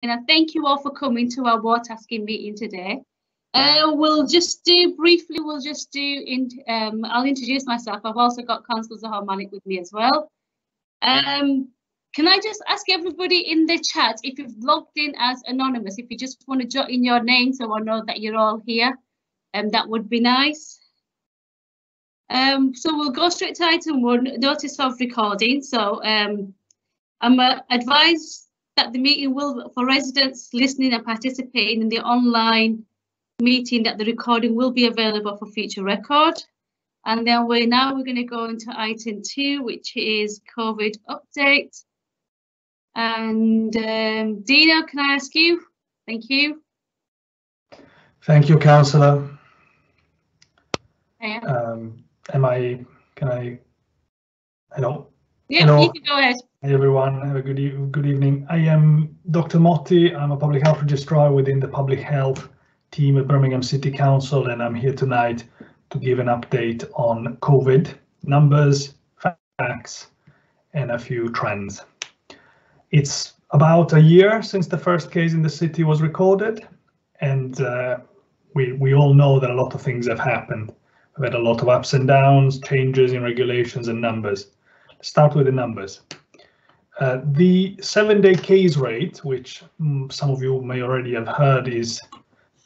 and thank you all for coming to our war tasking meeting today. We'll just do briefly, I'll introduce myself. I've also got Councillor Zahar Malik with me as well. Can I just ask everybody in the chat, if you've logged in as anonymous, if you just want to jot in your name so I know that you're all here, that would be nice. So we'll go straight to item 1, notice of recording. So I'm advised that the meeting will, for residents listening and participating in the online meeting, that the recording will be available for future record. And then we're going to go into item 2, which is COVID update. And Dina, can I ask you? Thank you. Thank you, Councillor. Yeah. Hello? Yeah, hello. You can go ahead. Hi everyone, have a good evening. I am Dr. Motti. I'm a public health registrar within the public health team at Birmingham City Council, and I'm here tonight to give an update on COVID numbers, facts, and a few trends. It's about a year since the first case in the city was recorded, and we all know that a lot of things have happened. We've had a lot of ups and downs, changes in regulations and numbers. Let's start with the numbers. The 7-day case rate, which some of you may already have heard, is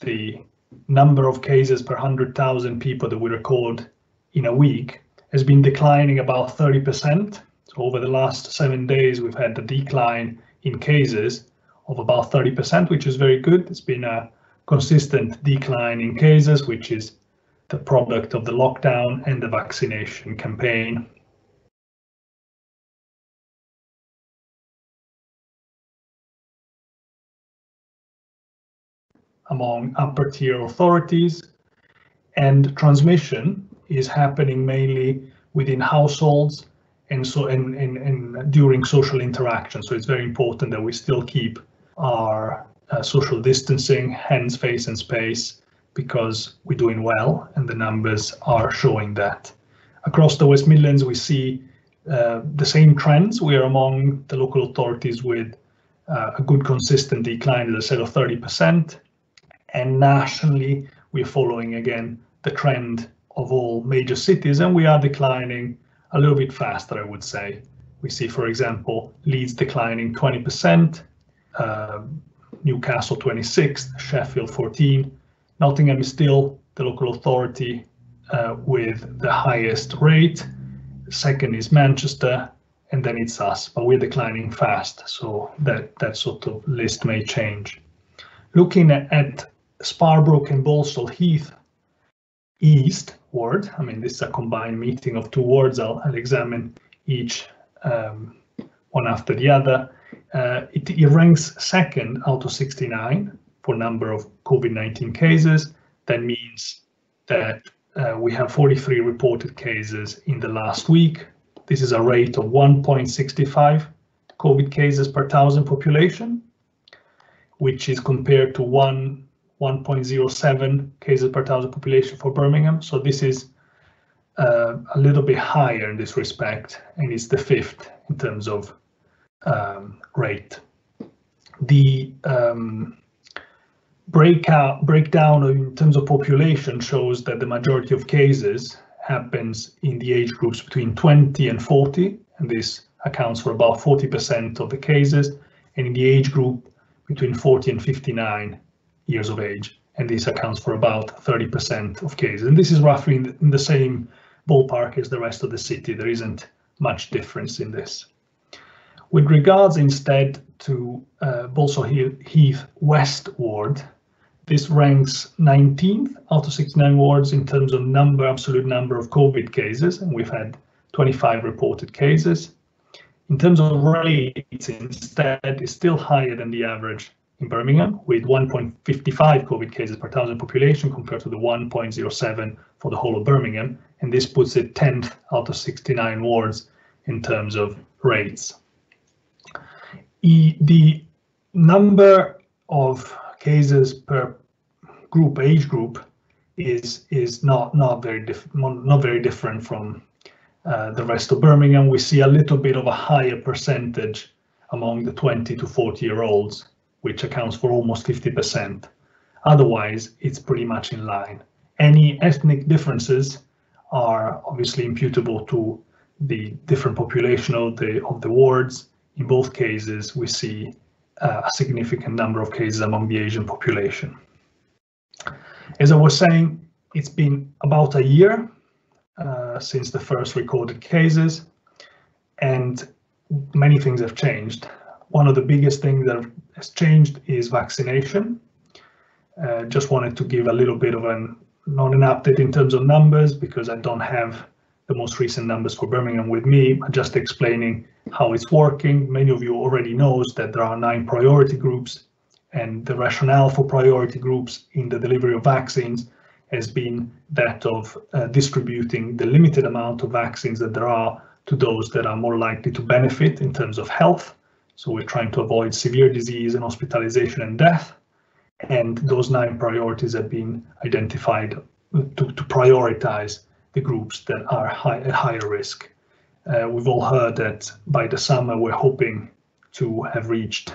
the number of cases per 100,000 people that we record in a week, has been declining about 30%. So over the last 7 days, we've had a decline in cases of about 30%, which is very good. It's been a consistent decline in cases, which is the product of the lockdown and the vaccination campaign. Among upper tier authorities, and transmission is happening mainly within households and during social interaction. So it's very important that we still keep our social distancing, hands, face and space, because we're doing well and the numbers are showing that. Across the West Midlands, we see the same trends. We are among the local authorities with a good consistent decline, as I said, of 30%. And nationally, we're following again the trend of all major cities, and we are declining a little bit faster, I would say. We see, for example, Leeds declining 20%, Newcastle 26%, Sheffield 14%. Nottingham is still the local authority with the highest rate. Second is Manchester, and then it's us, but we're declining fast, so that sort of list may change. Looking at Sparkbrook and Balsall Heath East ward, I mean, this is a combined meeting of two wards. I'll examine each one after the other. It ranks second out of 69 for number of COVID-19 cases. That means that we have 43 reported cases in the last week. This is a rate of 1.65 COVID cases per 1,000 population, which is compared to 1.07 cases per 1,000 population for Birmingham. So this is a little bit higher in this respect, and it's the 5th in terms of rate. The breakdown in terms of population shows that the majority of cases happens in the age groups between 20 and 40, and this accounts for about 40% of the cases, and in the age group between 40 and 59 years of age, and this accounts for about 30% of cases. And this is roughly in the same ballpark as the rest of the city. There isn't much difference in this. With regards instead to Balsall Heath West Ward, this ranks 19th out of 69 wards in terms of absolute number of COVID cases, and we've had 25 reported cases. In terms of rates, instead, is still higher than the average in Birmingham, with 1.55 COVID cases per 1,000 population compared to the 1.07 for the whole of Birmingham, and this puts it 10th out of 69 wards in terms of rates. The number of cases per age group is not very different from the rest of Birmingham. We see a little bit of a higher percentage among the 20 to 40-year-olds, which accounts for almost 50%. Otherwise, it's pretty much in line. Any ethnic differences are obviously imputable to the different population of the wards. In both cases, we see a significant number of cases among the Asian population. As I was saying, it's been about a year since the first recorded cases, and many things have changed. One of the biggest things that has changed is vaccination. Just wanted to give a little bit of not an update in terms of numbers, because I don't have the most recent numbers for Birmingham with me, but just explaining how it's working. Many of you already knows that there are 9 priority groups, and the rationale for priority groups in the delivery of vaccines has been that of distributing the limited amount of vaccines that there are to those that are more likely to benefit in terms of health. So we're trying to avoid severe disease and hospitalization and death. And those 9 priorities have been identified to prioritize the groups that are at higher risk. We've all heard that by the summer we're hoping to have reached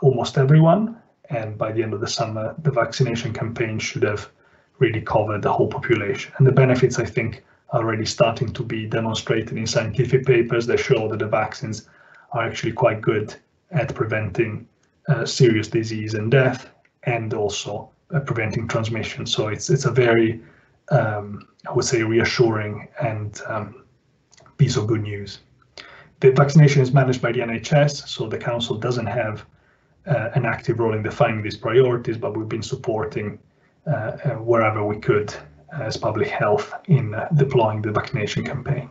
almost everyone, and by the end of the summer the vaccination campaign should have really covered the whole population. And the benefits, I think, are already starting to be demonstrated in scientific papers that show that the vaccines are actually quite good at preventing serious disease and death, and also preventing transmission. So it's a very, I would say, reassuring and piece of good news. The vaccination is managed by the NHS, so the council doesn't have an active role in defining these priorities, but we've been supporting wherever we could as public health in deploying the vaccination campaign.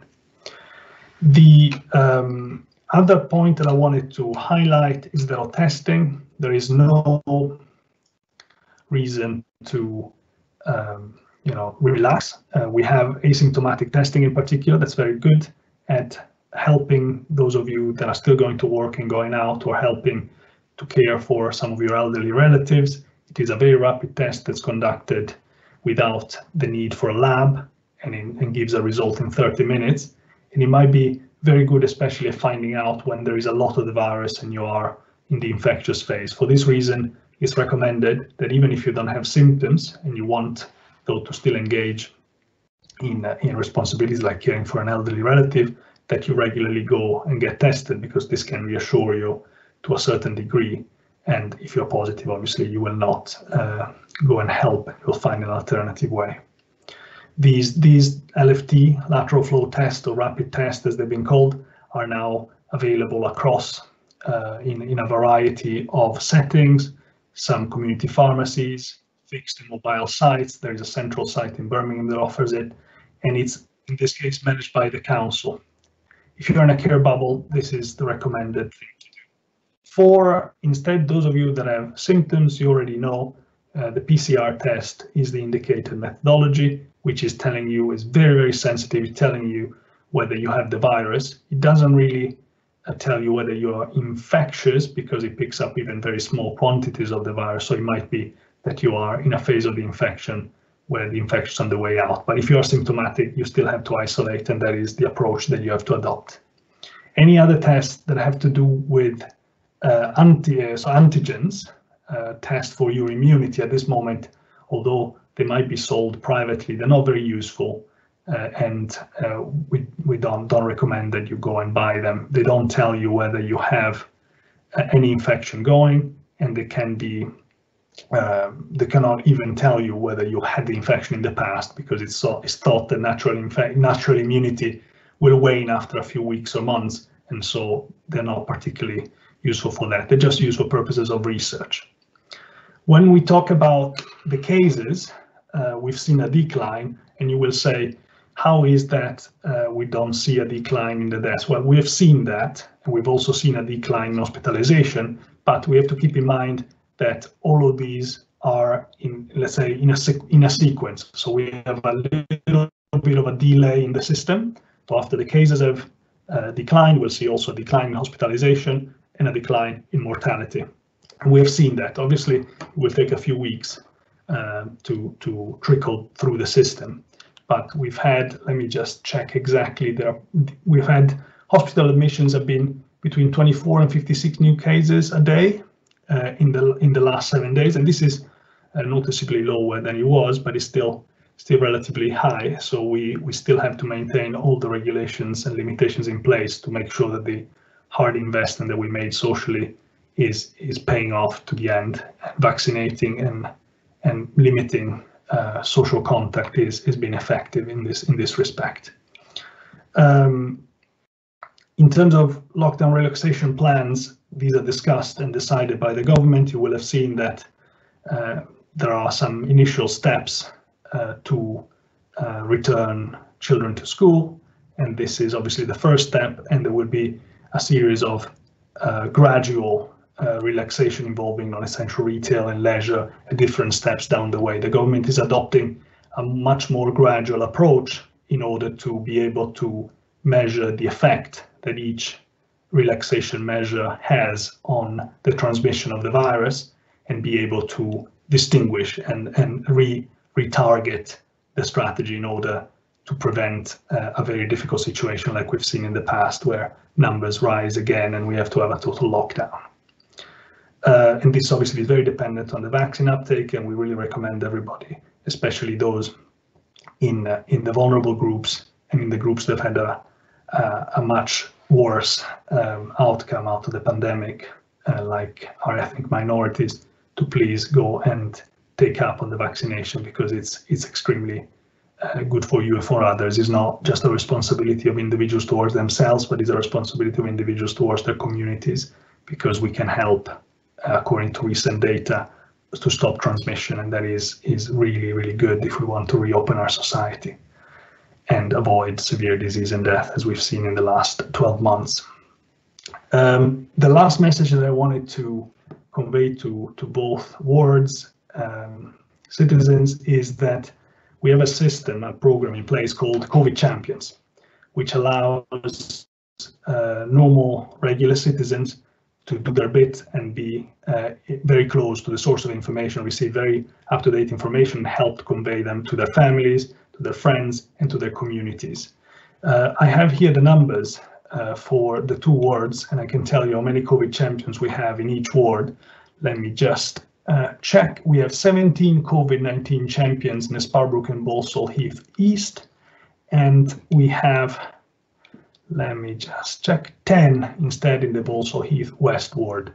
The other point that I wanted to highlight is that on testing, there is no reason to relax. We have asymptomatic testing in particular that's very good at helping those of you that are still going to work and going out, or helping to care for some of your elderly relatives. It is a very rapid test that's conducted without the need for a lab, and gives a result in 30 minutes. And it might be very good, especially at finding out when there is a lot of the virus and you are in the infectious phase. For this reason, it's recommended that even if you don't have symptoms and you want, though, to still engage in responsibilities like caring for an elderly relative, that you regularly go and get tested, because this can reassure you to a certain degree. And if you're positive, obviously you will not go and help. You'll find an alternative way. These LFT, lateral flow tests, or rapid tests as they've been called, are now available across in a variety of settings, some community pharmacies, fixed and mobile sites. There is a central site in Birmingham that offers it, and it's in this case managed by the council. If you're in a care bubble, this is the recommended thing to do. For instead, those of you that have symptoms, you already know the PCR test is the indicated methodology, which is telling you, is very, very sensitive, telling you whether you have the virus. It doesn't really tell you whether you are infectious, because it picks up even very small quantities of the virus. So it might be that you are in a phase of the infection where the infection is on the way out. But if you are symptomatic, you still have to isolate, and that is the approach that you have to adopt. Any other tests that have to do with antigens, test for your immunity at this moment, although they might be sold privately, they're not very useful, and we don't recommend that you go and buy them. They don't tell you whether you have any infection going, and they can be they cannot even tell you whether you had the infection in the past, because it's thought that natural immunity will wane after a few weeks or months, and so they're not particularly useful for that. They're just used for purposes of research. When we talk about the cases, we've seen a decline, and you will say, how is that we don't see a decline in the deaths? Well, we have seen that, and we've also seen a decline in hospitalization, but we have to keep in mind that all of these are in, let's say, in a sequence. So we have a little bit of a delay in the system. So after the cases have declined, we'll see also a decline in hospitalization and a decline in mortality. And we have seen that. Obviously, it will take a few weeks to trickle through the system. But we've had, let me just check exactly, we've had hospital admissions have been between 24 and 56 new cases a day. in the last 7 days, and this is noticeably lower than it was, but it's still relatively high. So we still have to maintain all the regulations and limitations in place to make sure that the hard investment that we made socially is paying off to the end. Vaccinating and limiting social contact is being effective in this respect. In terms of lockdown relaxation plans, these are discussed and decided by the government. You will have seen that there are some initial steps to return children to school, and this is obviously the first step, and there will be a series of gradual relaxation involving non-essential retail and leisure at different steps down the way. The government is adopting a much more gradual approach in order to be able to measure the effect that each relaxation measure has on the transmission of the virus, and be able to distinguish and retarget the strategy in order to prevent a very difficult situation like we've seen in the past, where numbers rise again and we have to have a total lockdown. And this obviously is very dependent on the vaccine uptake, and we really recommend everybody, especially those in the vulnerable groups and in the groups that have had a much worse outcome out of the pandemic, like our ethnic minorities, to please go and take up on the vaccination, because it's extremely good for you and for others. It's not just a responsibility of individuals towards themselves, but it's a responsibility of individuals towards their communities, because we can help, according to recent data, to stop transmission, and that is really, really good if we want to reopen our society and avoid severe disease and death, as we've seen in the last 12 months. The last message that I wanted to convey to both wards, citizens, is that we have a system, a program in place called COVID Champions, which allows normal, regular citizens to do their bit and be very close to the source of information, receive very up-to-date information, help convey them to their families, to their friends, and to their communities. I have here the numbers for the 2 wards, and I can tell you how many COVID champions we have in each ward. Let me just check. We have 17 COVID-19 champions in the Sparkbrook and Balsall Heath East, and we have, let me just check, 10 instead in the Balsall Heath West ward.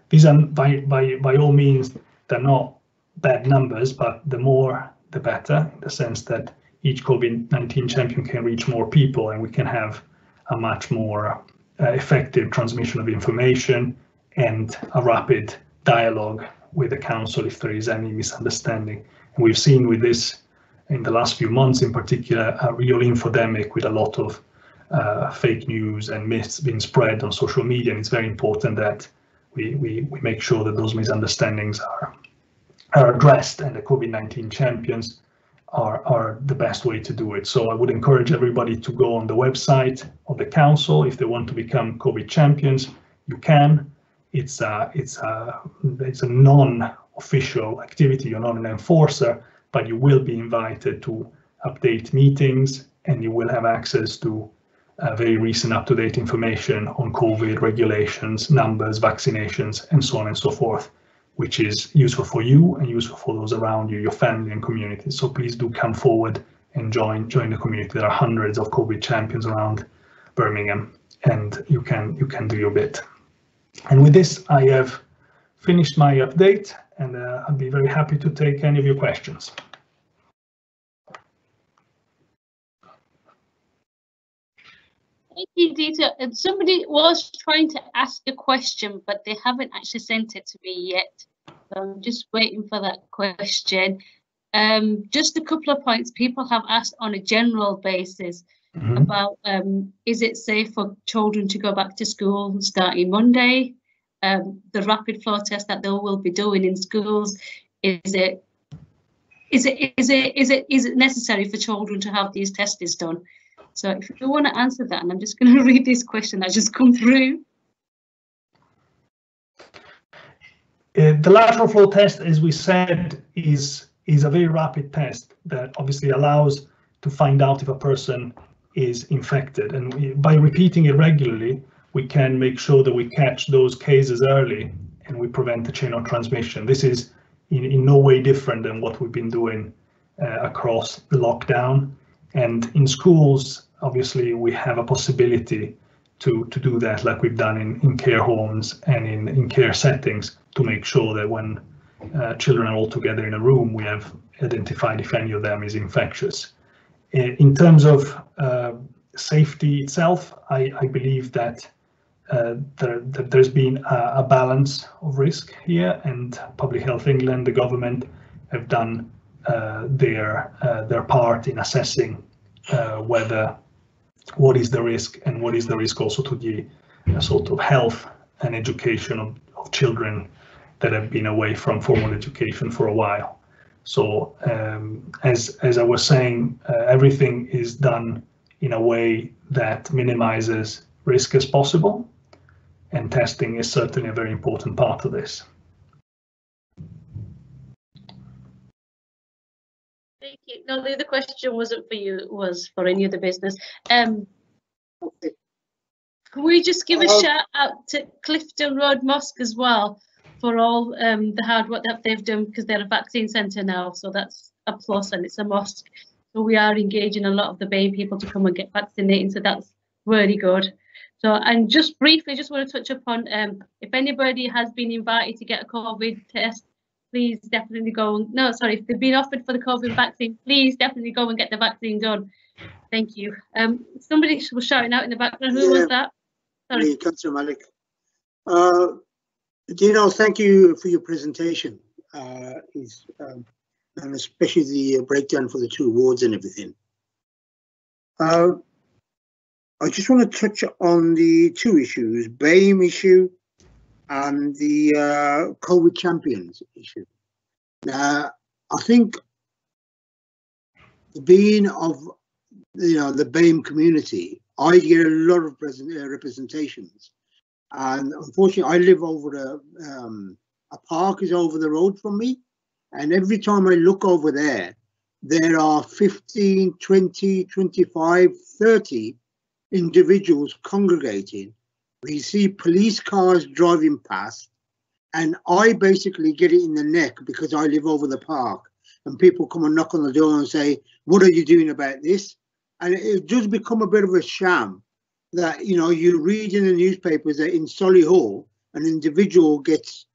These are by all means, they're not bad numbers, but the more the better, in the sense that each COVID-19 champion can reach more people, and we can have a much more effective transmission of information and a rapid dialogue with the council if there is any misunderstanding. And we've seen with this in the last few months in particular, a real infodemic with a lot of fake news and myths being spread on social media, and it's very important that we make sure that those misunderstandings are addressed, and the COVID-19 champions are the best way to do it. So I would encourage everybody to go on the website of the council. If they want to become COVID champions, you can. It's a non-official activity. You're not an enforcer, but you will be invited to update meetings, and you will have access to very recent up-to-date information on COVID regulations, numbers, vaccinations, and so on and so forth, which is useful for you and useful for those around you, your family and community. So please do come forward and join the community. There are hundreds of COVID champions around Birmingham, and you can do your bit. And with this, I have finished my update, and I'll be very happy to take any of your questions. Thank you, Dita. And somebody was trying to ask a question, but they haven't actually sent it to me yet. So I'm just waiting for that question. Just a couple of points people have asked on a general basis about is it safe for children to go back to school starting Monday? The rapid flow test that they will be doing in schools, is it necessary for children to have these tests done? So if you want to answer that, and I'm just going to read this question that just come through. The lateral flow test, as we said, is a very rapid test that obviously allows to find out if a person is infected, and by repeating it regularly, we can make sure that we catch those cases early and we prevent the chain of transmission. This is in no way different than what we've been doing across the lockdown. And in schools, obviously, we have a possibility to do that, like we've done in care homes and in care settings, to make sure that when children are all together in a room, we have identified if any of them is infectious. In terms of safety itself, I believe that there's been a balance of risk here, and Public Health England, the government, have done their part in assessing what is the risk, and what is the risk also to the sort of health and education of children that have been away from formal education for a while. So as I was saying, everything is done in a way that minimizes risk as possible, and testing is certainly a very important part of this. Thank you. No, the other question wasn't for you, it was for any other business. Can we just give a shout out to Clifton Road Mosque as well for all the hard work that they've done, because they're a vaccine centre now, so that's a plus, and it's a mosque. So we are engaging a lot of the BAME people to come and get vaccinated, so that's really good. So, and just briefly, just want to touch upon if anybody has been invited to get a COVID test, please definitely go. No, sorry, if they've been offered for the COVID vaccine, please definitely go and get the vaccine done. Thank you. Somebody was shouting out in the background. Who was that? Sorry. Councillor Malik. Dino, thank you for your presentation, and especially the breakdown for the 2 wards and everything. I just want to touch on the 2 issues, BAME issue and the COVID champions issue. Now, I think being of the BAME community, I get a lot of representations, and unfortunately, I live over a park is over the road from me, and every time I look over there, there are 15, 20, 25, 30 individuals congregating. We see police cars driving past, and I basically get it in the neck because I live over the park, and people come and knock on the door and say, what are you doing about this? And it does become a bit of a sham that, you read in the newspapers that in Solihull, an individual gets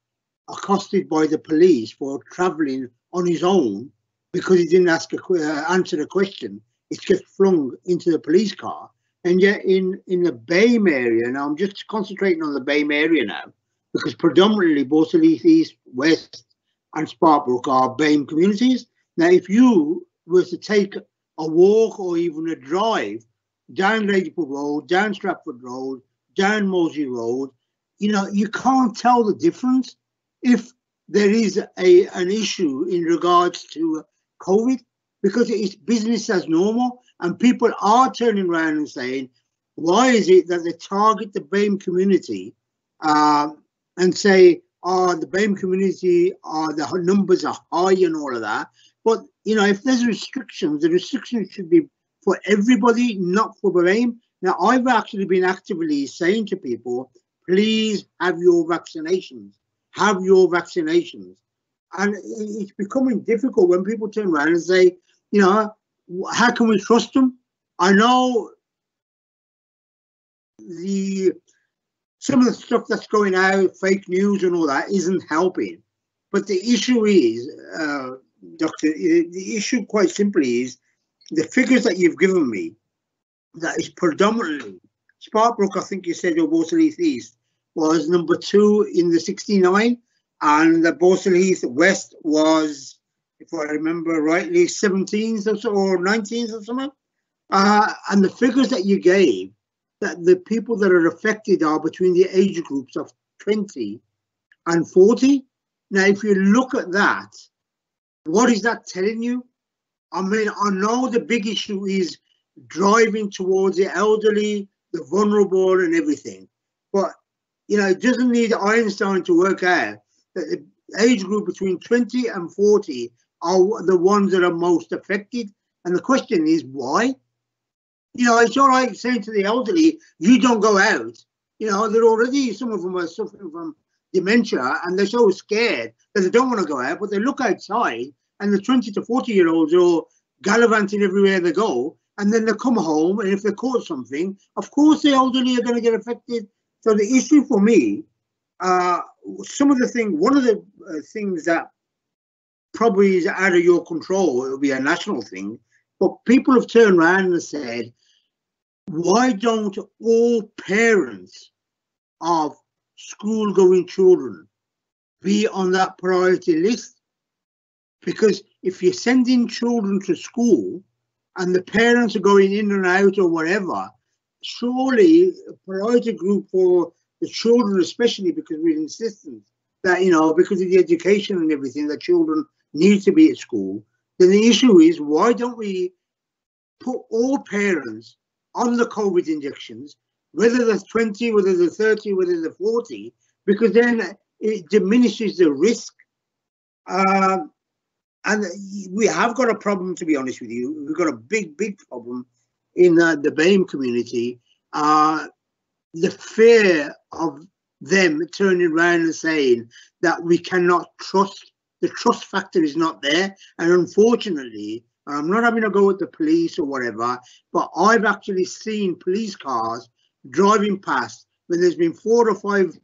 accosted by the police for travelling on his own because he didn't answer the question. It gets flung into the police car. And yet in the BAME area, now I'm just concentrating on the BAME area now, because predominantly Balsall Heath East, West and Sparkbrook are BAME communities. Now, if you were to take a walk or even a drive down Ladypool Road, down Stratford Road, down Moseley Road, you can't tell the difference if there is an issue in regards to COVID, because it's business as normal, and people are turning around and saying, why is it that they target the BAME community and say, the BAME community, the numbers are high and all of that. But, if there's restrictions, the restrictions should be for everybody, not for BAME. Now, I've actually been actively saying to people, please have your vaccinations. Have your vaccinations. And it's becoming difficult when people turn around and say, how can we trust them? I know some of the stuff that's going out, fake news and all that, isn't helping. But the issue is, Doctor, the issue quite simply is the figures that you've given me, that is predominantly Sparkbrook, I think you said, or Balsall Heath East, was number 2 in the 69, and the Balsall Heath West was, if I remember rightly, 17th or so, or 19th or something. And the figures that you gave, that the people that are affected are between the age groups of 20 and 40. Now, if you look at that, what is that telling you? I mean, I know the big issue is driving towards the elderly, the vulnerable and everything. But, it doesn't need Einstein to work out that the age group between 20 and 40 are the ones that are most affected. And the question is, why? It's all right saying to the elderly, you don't go out. They're already, some of them are suffering from dementia, and they're so scared that they don't want to go out, but they look outside and the 20 to 40-year-olds are all gallivanting everywhere they go, and then they come home, and if they caught something, of course the elderly are going to get affected. So the issue for me, one of the things that probably is out of your control, it'll be a national thing, but people have turned around and said, why don't all parents of school-going children be on that priority list? Because if you're sending children to school and the parents are going in and out or whatever, surely a priority group for the children, especially because we're insistent that, you know, because of the education and everything, that children need to be at school, then the issue is, why don't we put all parents on the COVID injections, whether they're 20, whether they're 30, whether they're 40, because then it diminishes the risk. And we have got a problem, to be honest with you. We've got a big problem in the BAME community. The fear of them turning around and saying that we cannot trust, the trust factor is not there. And unfortunately, and I'm not having to go at the police or whatever, but I've actually seen police cars driving past when there's been 4 or 5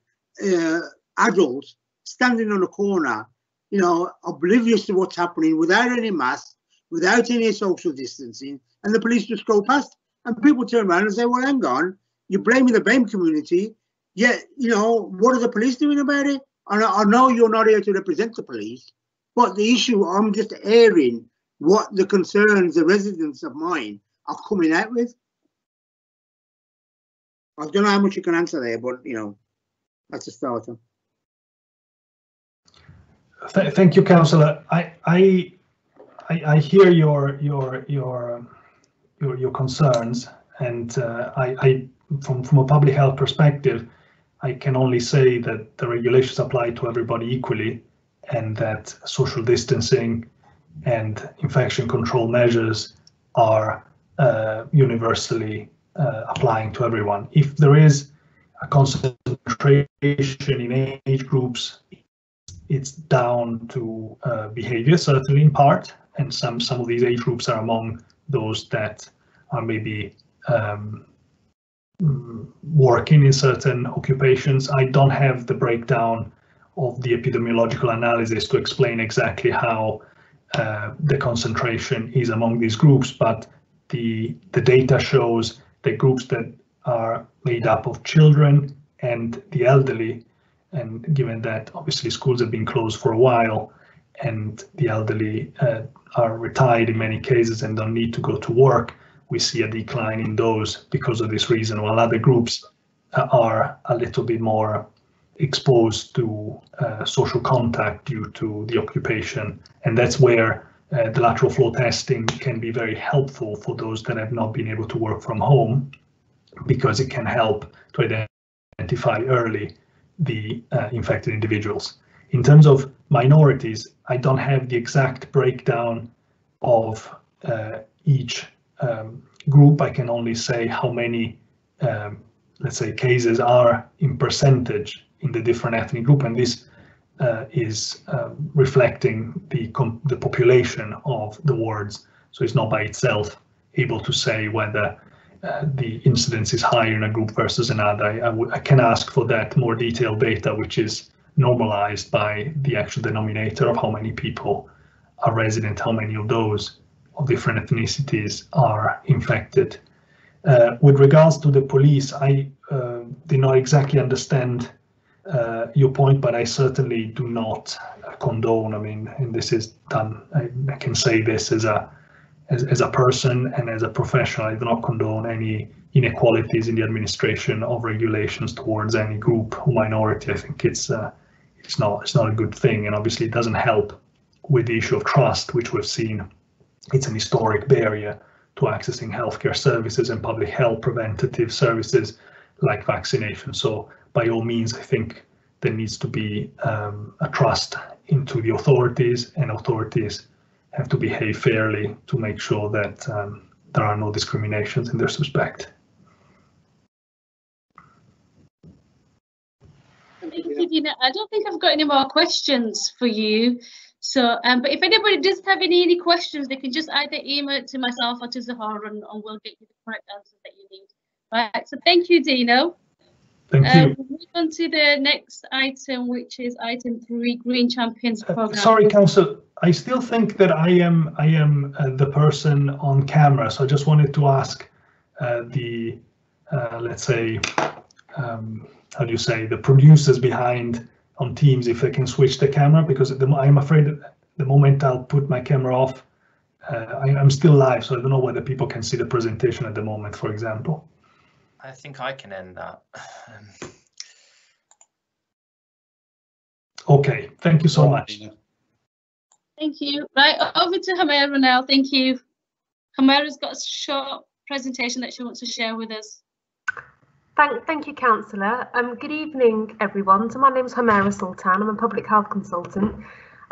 adults standing on a corner, you know, oblivious to what's happening, without any mask, without any social distancing, and the police just go past. And people turn around and say, well, hang on, you're blaming the BAME community, yet, you know, what are the police doing about it? And I know you're not here to represent the police, but the issue, I'm just airing what the concerns the residents of mine are coming out with. I don't know how much you can answer there, but, you know, that's a starter. Thank you, Councillor. I hear your concerns, and from a public health perspective, I can only say that the regulations apply to everybody equally, and that social distancing and infection control measures are universally applying to everyone. If there is a concentration in age groups, it's down to behavior, certainly in part, and some of these age groups are among those that are maybe working in certain occupations. I don't have the breakdown of the epidemiological analysis to explain exactly how the concentration is among these groups, but the data shows that groups that are made up of children and the elderly, and given that obviously schools have been closed for a while and the elderly are retired in many cases and don't need to go to work, we see a decline in those because of this reason, while other groups are a little bit more exposed to social contact due to the occupation. And that's where the lateral flow testing can be very helpful for those that have not been able to work from home, because it can help to identify early the infected individuals. In terms of minorities, I don't have the exact breakdown of each group. I can only say how many, let's say, cases are in percentage in the different ethnic group, and this is reflecting the population of the wards. So it's not by itself able to say whether the incidence is higher in a group versus another. I can ask for that more detailed data, which is normalized by the actual denominator of how many people are resident, how many of those of different ethnicities are infected. With regards to the police, I did not exactly understand your point, but I certainly do not condone. I mean, and this is done. I can say this as a person and as a professional. I do not condone any inequalities in the administration of regulations towards any group or minority. I think it's not a good thing, and obviously it doesn't help with the issue of trust, which we've seen. It's an historic barrier to accessing healthcare services and public health preventative services like vaccination. So by all means, I think there needs to be a trust into the authorities, and authorities have to behave fairly to make sure that there are no discriminations in this respect. Thank you, Dina. I don't think I've got any more questions for you. So, but if anybody does have any questions, they can just either email it to myself or to Zahara, and we'll get you the correct answers that you need. Right. So, thank you, Dino. Thank you. We'll move on to the next item, which is item 3, Green Champions Program. Sorry, Council. I still think that I am the person on camera. So I just wanted to ask let's say, how do you say, the producers behind on Teams if they can switch the camera, because I'm afraid that the moment I'll put my camera off, I'm still live, so I don't know whether people can see the presentation at the moment, for example. I think I can end that. Okay, thank you so much. Thank you. Right, over to Hamera now. Thank you. Hamera's got a short presentation that she wants to share with us. Thank you, Councillor. Good evening, everyone. So my name is Hamera Sultan. I'm a public health consultant,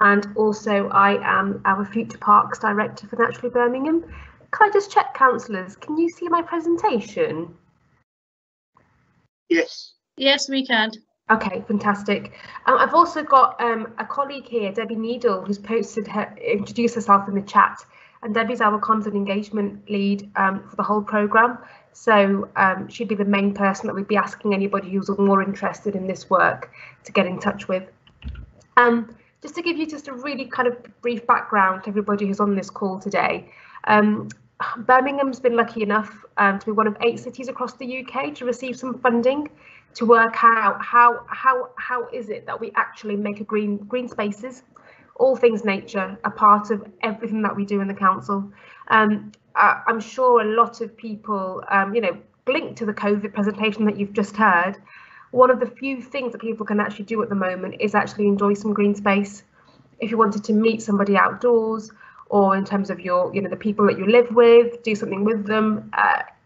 and also I am our Future Parks Director for Naturally Birmingham. Can I just check, councillors, can you see my presentation? Yes. Yes, we can. Okay, fantastic. I've also got a colleague here, Debbie Needle, who's introduced herself in the chat, and Debbie's our comms and engagement lead for the whole programme. So she'd be the main person that we'd be asking anybody who's more interested in this work to get in touch with. Just to give you just a really kind of brief background to everybody who's on this call today. Birmingham's been lucky enough to be one of 8 cities across the UK to receive some funding to work out how is it that we actually make a green spaces, all things nature, a part of everything that we do in the council. I'm sure a lot of people, linked to the COVID presentation that you've just heard, one of the few things that people can actually do at the moment is actually enjoy some green space. If you wanted to meet somebody outdoors, or in terms of your, the people that you live with, do something with them,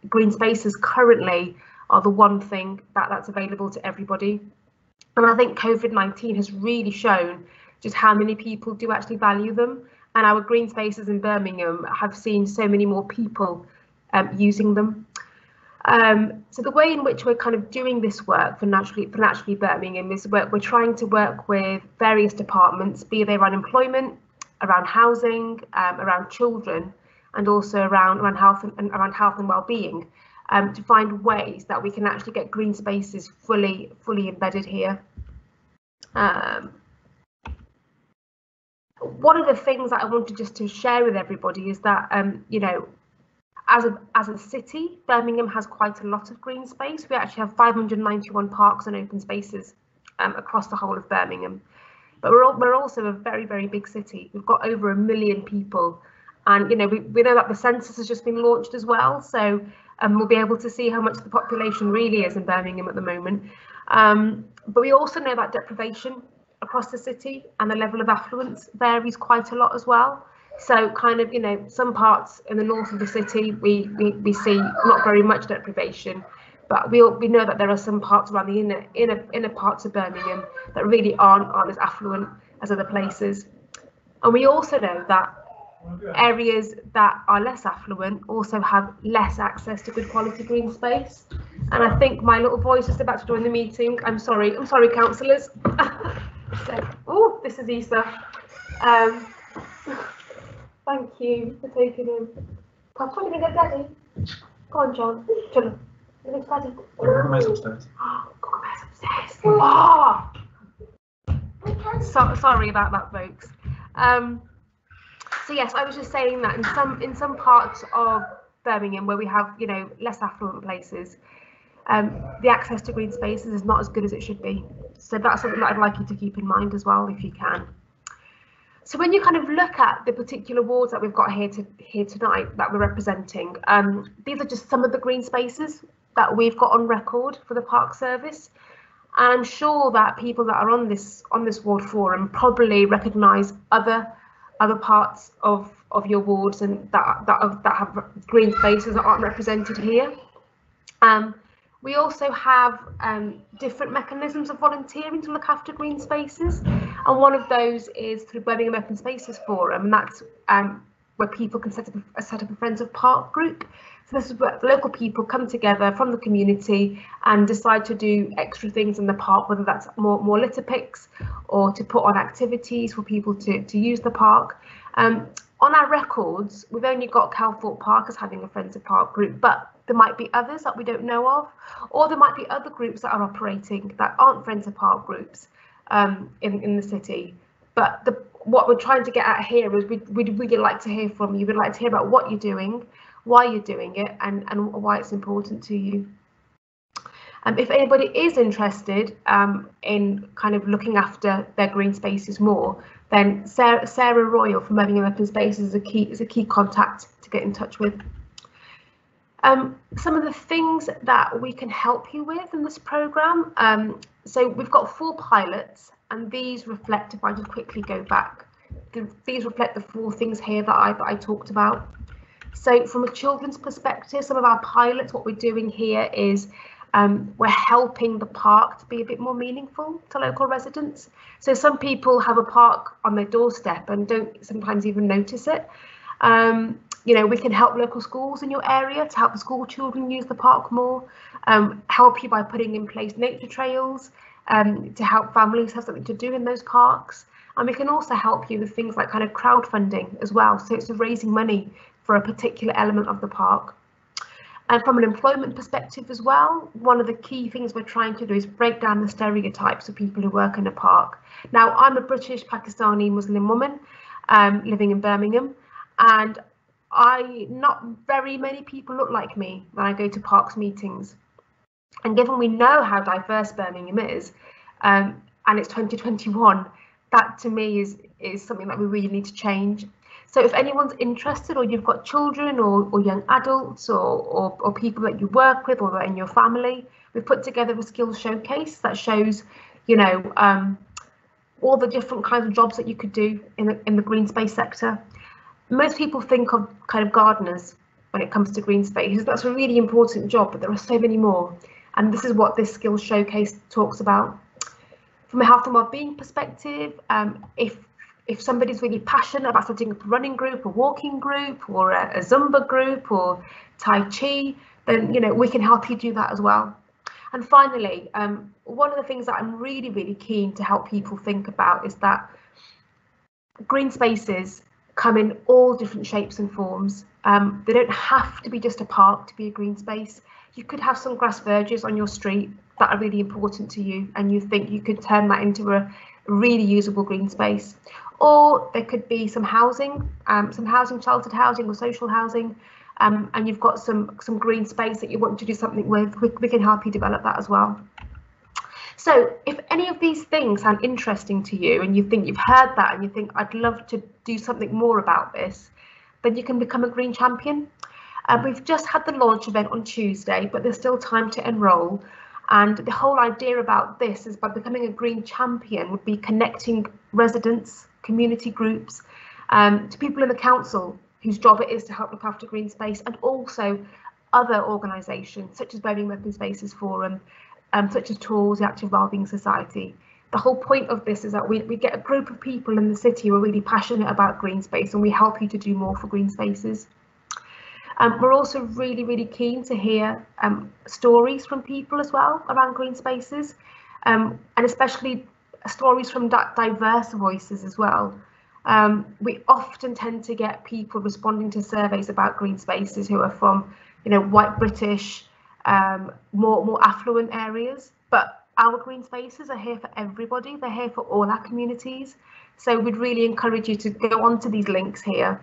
green spaces currently are the one thing that's available to everybody. And I think COVID-19 has really shown just how many people do actually value them. And our green spaces in Birmingham have seen so many more people using them. So the way in which we're kind of doing this work for Naturally Birmingham is we're trying to work with various departments, be they around employment, around housing, around children, and also around health and well-being, to find ways that we can actually get green spaces fully embedded here. One of the things that I wanted just to share with everybody is that as a city, Birmingham has quite a lot of green space. We actually have 591 parks and open spaces across the whole of Birmingham. But we're also a very, very big city. We've got over 1 million people, and we know that the census has just been launched as well. So we'll be able to see how much the population really is in Birmingham at the moment. But we also know that deprivation across the city and the level of affluence varies quite a lot as well. So kind of, some parts in the north of the city, we see not very much deprivation, but we know that there are some parts around the inner parts of Birmingham that really aren't as affluent as other places. And we also know that areas that are less affluent also have less access to good quality green space. And I think my little voice is about to join the meeting. I'm sorry, councillors. Oh, this is Issa. Thank you for taking him. Papa, you gonna get Daddy? Go on, John. John, you gonna get Daddy? Cocomel's upstairs. Cocomel's upstairs. Oh! Sorry about that, folks. So yes, I was just saying that in some parts of Birmingham where we have less affluent places, the access to green spaces is not as good as it should be. So that's something that I'd like you to keep in mind as well, if you can. So when you kind of look at the particular wards that we've got here tonight that we're representing, these are just some of the green spaces that we've got on record for the Park Service. And I'm sure that people that are on this ward forum probably recognise other parts of your wards and that have green spaces that aren't represented here. We also have different mechanisms of volunteering to look after green spaces, and one of those is through Birmingham Open Spaces Forum, and that's where people can set up a Friends of Park group. So this is where local people come together from the community and decide to do extra things in the park, whether that's more litter picks or to put on activities for people to use the park. On our records, we've only got Calthorpe Park as having a Friends of Park group, but there might be others that we don't know of, or there might be other groups that are operating that aren't Friends of Park groups in the city. But what we're trying to get at here is we'd really like to hear from you. We'd like to hear about what you're doing, why you're doing it, and why it's important to you. If anybody is interested in kind of looking after their green spaces more, then Sarah Royal from Birmingham Open Spaces is a key contact to get in touch with. Some of the things that we can help you with in this programme. So we've got 4 pilots, and these reflect, if I just quickly go back, these reflect the 4 things here that I talked about. So from a children's perspective, some of our pilots, what we're doing here is we're helping the park to be a bit more meaningful to local residents. So some people have a park on their doorstep and don't sometimes even notice it. You know, we can help local schools in your area to help the school children use the park more, help you by putting in place nature trails to help families have something to do in those parks. And we can also help you with things like kind of crowdfunding as well. So it's raising money for a particular element of the park. And from an employment perspective as well, one of the key things we're trying to do is break down the stereotypes of people who work in a park. Now, I'm a British Pakistani Muslim woman living in Birmingham, and not very many people look like me when I go to parks meetings. And given we know how diverse Birmingham is, and it's 2021, that to me is something that we really need to change. So if anyone's interested, or you've got children or young adults or people that you work with or that are in your family, we've put together a skills showcase that shows, you know, all the different kinds of jobs that you could do in the green space sector. Most people think of kind of gardeners when it comes to green spaces. That's a really important job, but there are so many more. And this is what this skills showcase talks about. From a health and wellbeing perspective, if somebody's really passionate about setting up a running group, a walking group, or a Zumba group, or Tai Chi, then, you know, we can help you do that as well. And finally, one of the things that I'm really, really keen to help people think about is that green spaces come in all different shapes and forms. They don't have to be just a park to be a green space. You could have some grass verges on your street that are really important to you, and you think you could turn that into a really usable green space. Or there could be some housing, sheltered housing or social housing, and you've got some green space that you want to do something with. We can help you develop that as well. So if any of these things sound interesting to you, and you think you've heard that and you think I'd love to do something more about this, then you can become a green champion. We've just had the launch event on Tuesday, but there's still time to enrol. And the whole idea about this is, by becoming a green champion, would be connecting residents, community groups, to people in the council whose job it is to help look after green space, and also other organisations such as Birmingham Open Spaces Forum, such as TORS, the Active Wellbeing Society. The whole point of this is that we get a group of people in the city who are really passionate about green space, and we help you to do more for green spaces. We're also really, really keen to hear stories from people as well around green spaces, and especially stories from diverse voices as well. We often tend to get people responding to surveys about green spaces who are from, you know, white British, more affluent areas, but our green spaces are here for everybody. They're here for all our communities. So we'd really encourage you to go onto these links here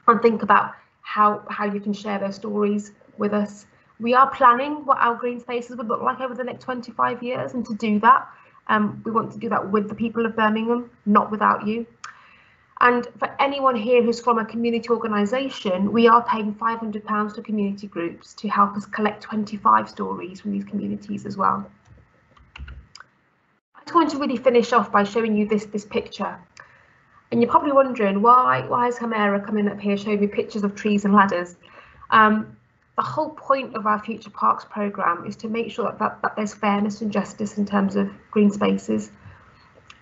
and think about how you can share those stories with us. We are planning what our green spaces would look like over the next 25 years, and to do that, we want to do that with the people of Birmingham, not without you. And for anyone here who's from a community organisation, we are paying £500 to community groups to help us collect 25 stories from these communities as well. I just want to really finish off by showing you this picture. And you're probably wondering, why is Hamera coming up here showing me pictures of trees and ladders? The whole point of our Future Parks programme is to make sure that there's fairness and justice in terms of green spaces.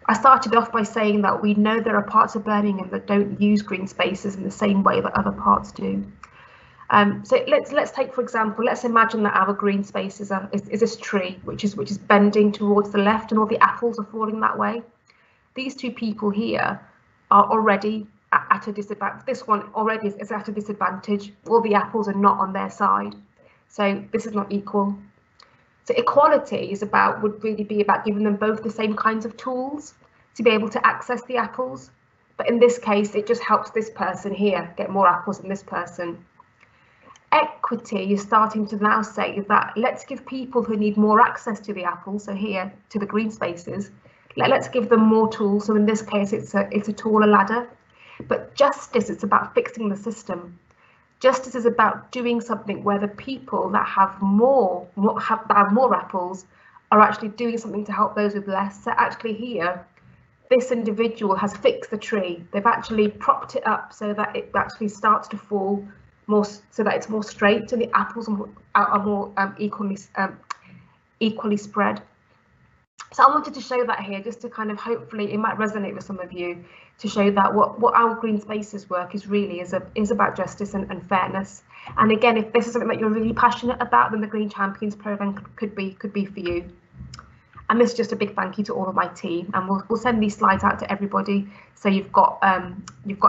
I started off by saying that we know there are parts of Birmingham that don't use green spaces in the same way that other parts do. So let's take, for example, let's imagine that our green space is this tree which is bending towards the left, and all the apples are falling that way. These two people here are already at a disadvantage. This one already is at a disadvantage. All the apples are not on their side, so this is not equal. So equality would really be about giving them both the same kinds of tools to be able to access the apples. But in this case, it just helps this person here get more apples than this person. Equity, you're starting to now say, is that let's give people who need more access to the apples, so here to the green spaces, let's give them more tools. So in this case, it's a taller ladder. But justice, it's about fixing the system. Justice is about doing something where the people that have more apples are actually doing something to help those with less. So actually here, this individual has fixed the tree. They've actually propped it up so that it actually starts to fall more, so that it's more straight, and the apples are more equally spread. So I wanted to show that here, just to kind of, hopefully it might resonate with some of you, to show that what our green spaces work is about justice and fairness. And again, if this is something that you're really passionate about, then the Green Champions programme could be for you. And this is just a big thank you to all of my team, and we'll send these slides out to everybody, so you've got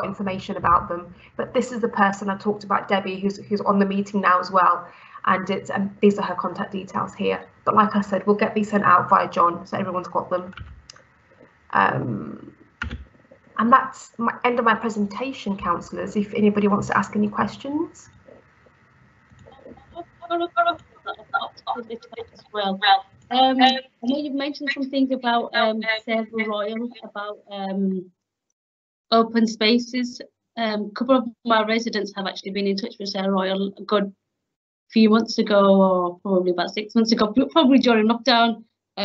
information about them. But this is the person I talked about, Debbie, who's on the meeting now as well, and these are her contact details here. But like I said, we'll get these sent out via John, so everyone's got them. And that's my end of my presentation, councillors. If anybody wants to ask any questions. Well, I know you've mentioned some things about Sarah Royal, about open spaces. A couple of my residents have actually been in touch with Sarah Royal a good few months ago, or probably about 6 months ago, probably during lockdown,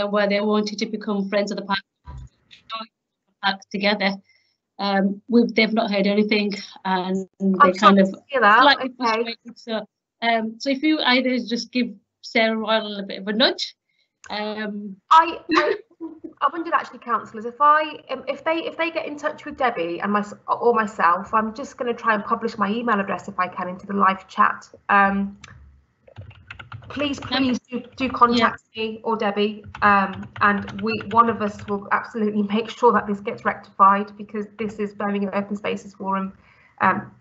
where they wanted to become friends of the park together. They've not heard anything, and they kind of slightly frustrated. So if you either just give Sarah Royal a little bit of a nudge. I wondered actually, councillors, if they get in touch with Debbie and myself, I'm just going to try and publish my email address if I can into the live chat. Please do contact me or Debbie, and one of us will absolutely make sure that this gets rectified, because this is Birmingham Open Spaces Forum.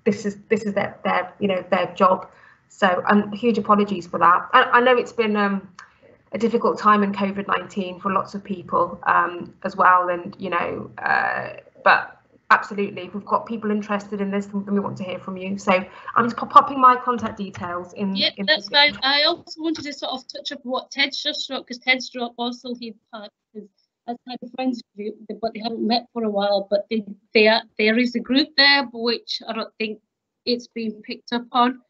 This is their job. So huge apologies for that. I know it's been a difficult time in COVID-19 for lots of people as well, and but absolutely, if we've got people interested in this, then we want to hear from you. So I'm just popping my contact details in. Yeah, that's fine. I also wanted to sort of touch up what Ted's just wrote, because Ted's wrote Balsall Heath Park as kind of friends group, but they haven't met for a while. But there is a group there, which I don't think it's been picked up on.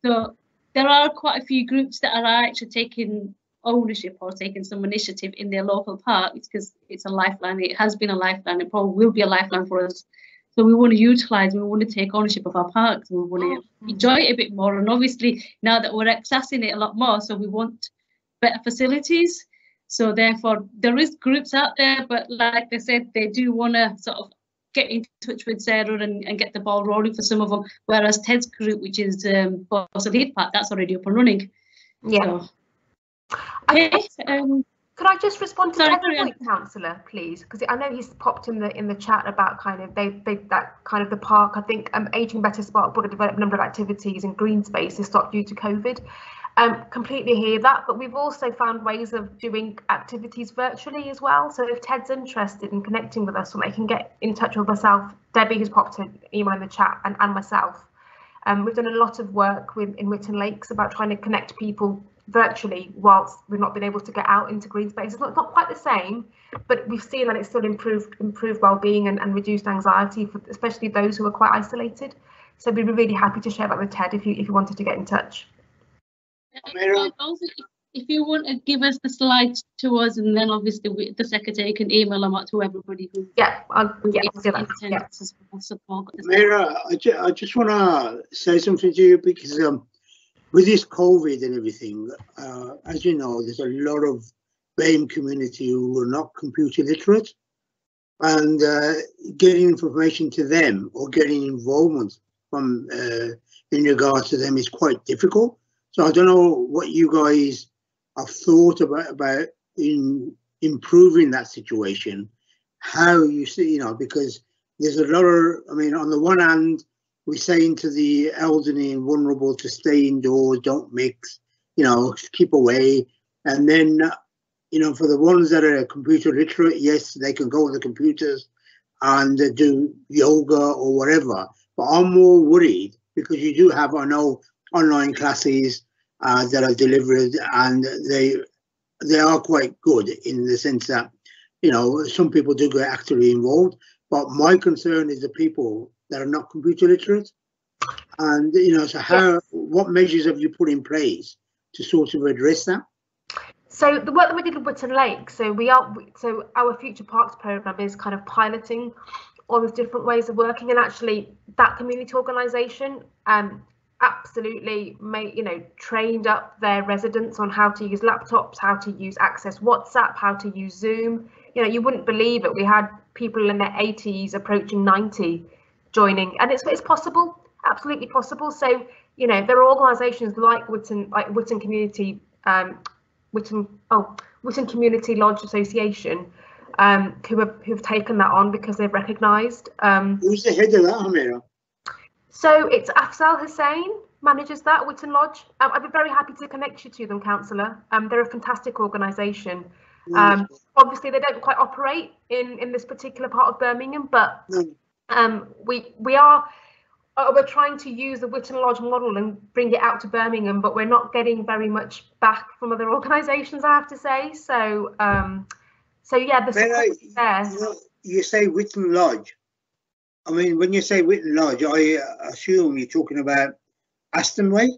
So there are quite a few groups that are actually taking ownership or taking some initiative in their local parks, because it's a lifeline. It has been a lifeline. It probably will be a lifeline for us. So we want to utilise, we want to take ownership of our parks. We want to enjoy it a bit more. And obviously now that we're accessing it a lot more, so we want better facilities. So therefore there is groups out there, but like they said, they do want to sort of get in touch with Sarah and get the ball rolling for some of them. Whereas Ted's group, which is Balsall Heath Park, that's already up and running. Yeah. So, could I just respond to that point, councillor, please? Because I know he's popped in the chat about kind of that kind of the park. I think Ageing Better Sparkbrook have developed a number of activities in green spaces stopped due to COVID. Completely hear that, but we've also found ways of doing activities virtually as well. So if Ted's interested in connecting with us, or they can get in touch with myself, Debbie, who's popped an email in the chat, and myself. We've done a lot of work in Witten Lakes about trying to connect people virtually whilst we've not been able to get out into green spaces. It's not quite the same, but we've seen that it's still improved well-being and reduced anxiety for especially those who are quite isolated. So we'd be really happy to share that with Ted if you wanted to get in touch. Also, if you want to give us the slides to us, and then obviously the secretary can email them out to everybody who. Yeah, I'll do that. Yeah. Mira, I just want to say something to you, because with this COVID and everything, as you know, there's a lot of BAME community who are not computer literate. and getting information to them or getting involvement from in regards to them is quite difficult. So I don't know what you guys have thought about in improving that situation. How you see, you know, because there's a lot of, I mean, on the one hand, we're saying to the elderly and vulnerable to stay indoors, don't mix, you know, keep away. And then, you know, for the ones that are computer literate, yes, they can go on the computers and do yoga or whatever. But I'm more worried because you do have, I know, online classes that are delivered, and they are quite good in the sense that, you know, some people do get actively involved. But my concern is the people that are not computer literate. And, you know, so how, what measures have you put in place to sort of address that? So the work that we did with Whitton Lake, so our Future Parks programme is kind of piloting all these different ways of working, and actually that community organisation absolutely trained up their residents on how to use laptops, how to access WhatsApp, how to use Zoom. You know, you wouldn't believe it. We had people in their 80s approaching 90 joining, and it's possible, absolutely possible. So, you know, there are organisations like Whitton Community Community Lodge Association who've taken that on because they've recognised. Who's the head of that, Amira? So it's Afzal Hussain manages that, Whitton Lodge. I'd be very happy to connect you to them, Councillor. They're a fantastic organisation. Obviously, they don't quite operate in this particular part of Birmingham, but we're trying to use the Whitton Lodge model and bring it out to Birmingham, but we're not getting very much back from other organisations, I have to say. So, yeah, the support is there. You know, you say Whitton Lodge. I mean, when you say Whitton Lodge, I assume you're talking about Aston Way?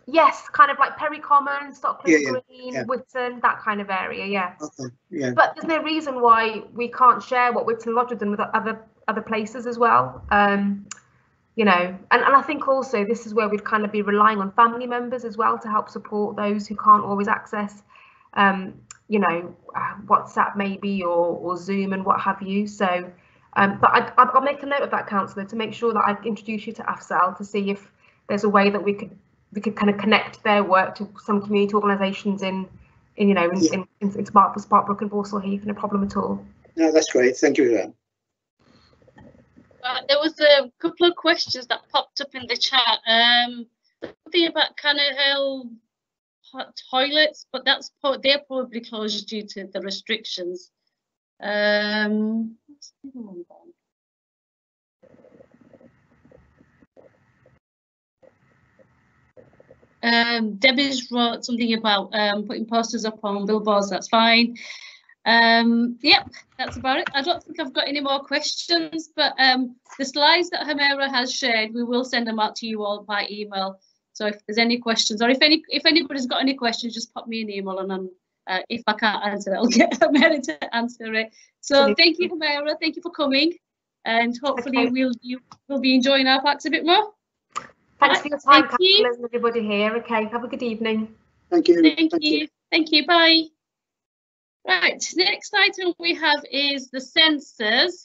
Yes, kind of like Perry Common, Stockley Green, Whitton, that kind of area, yeah. Okay, yeah. But there's no reason why we can't share what Whitton Lodge has done with other places as well. You know, and I think also this is where we'd kind of be relying on family members as well to help support those who can't always access, you know, WhatsApp maybe or Zoom and what have you. So, but I'll make a note of that, Councillor, to make sure that I introduce you to Afzal to see if there's a way that we could kind of connect their work to some community organisations in Sparkbrook and Balsall Heath. No problem at all. No, that's great. Thank you for that. There was a couple of questions that popped up in the chat. Something about Cannon Hill toilets, but they're probably closed due to the restrictions. What's the other one then? Debbie's wrote something about putting posters up on billboards. That's fine. Yep, that's about it. I don't think I've got any more questions, but the slides that Humera has shared, we will send them out to you all by email. So if there's any questions, or if anybody's got any questions, just pop me an email, and if I can't answer it, I'll get Humera to answer it. So thank you, Humera. Thank you for coming, and hopefully we'll be enjoying our parks a bit more. Thanks for your time, councillors and everybody here. Okay, have a good evening. Thank you. Thank you. Bye. Right, next item we have is the census.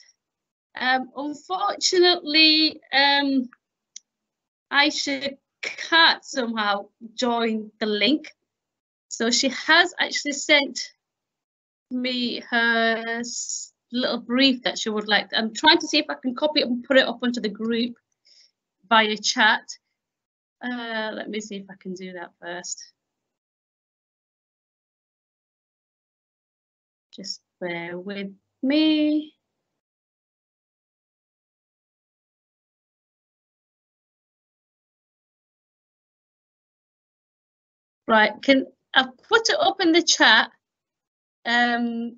Unfortunately, Aisha can't somehow join the link. So she has actually sent me her little brief that she would like. I'm trying to see if I can copy it and put it up onto the group via chat. Let me see if I can do that first. Just bear with me. Right, I've put it up in the chat. All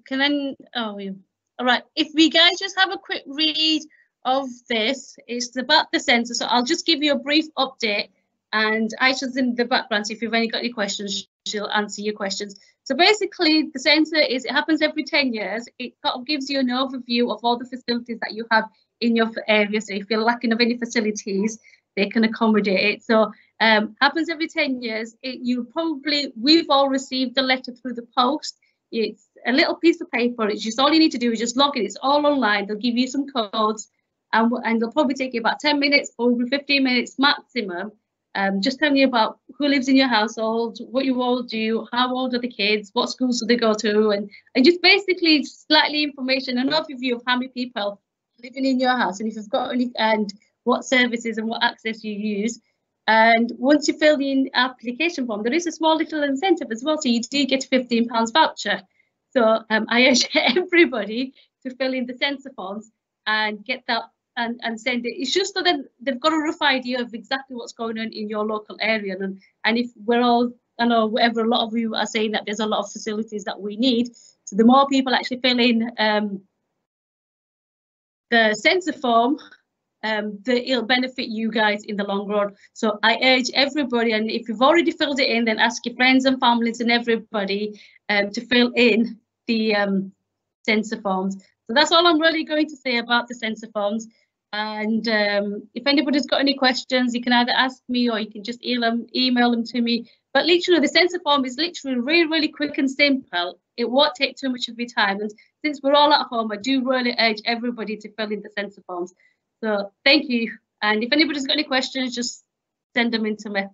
right, if we guys just have a quick read of this, it's about the census. So I'll just give you a brief update, and Aisha's in the background, so if you've got any questions, she'll answer your questions. So basically, the census it happens every 10 years. It kind of gives you an overview of all the facilities that you have in your area. So if you're lacking of any facilities, they can accommodate it. So happens every 10 years. We've all received the letter through the post. It's a little piece of paper. It's just all you need to do is just log in. It's all online. They'll give you some codes, and they'll probably take you about 10 minutes, probably 15 minutes maximum. Just telling you about who lives in your household, what you all do, how old are the kids, what schools do they go to, and just basically slightly information, an overview of how many people living in your house, and if you've got any, and what services and what access you use. And once you fill the application form, there is a small little incentive as well, so you do get a £15 voucher. So I urge everybody to fill in the census forms and get that and send it. It's just so that they've got a rough idea of exactly what's going on in your local area. And if we're all, I know whatever, a lot of you are saying that there's a lot of facilities that we need. So the more people actually fill in the census form, it'll benefit you guys in the long run. So I urge everybody, and if you've already filled it in, then ask your friends and families and everybody to fill in the census forms. So that's all I'm really going to say about the census forms. And if anybody's got any questions, you can either ask me or you can just email them to me. But literally, the census form is literally really, really quick and simple. It won't take too much of your time. And since we're all at home, I do really urge everybody to fill in the census forms. So thank you. And if anybody's got any questions, just send them in to me.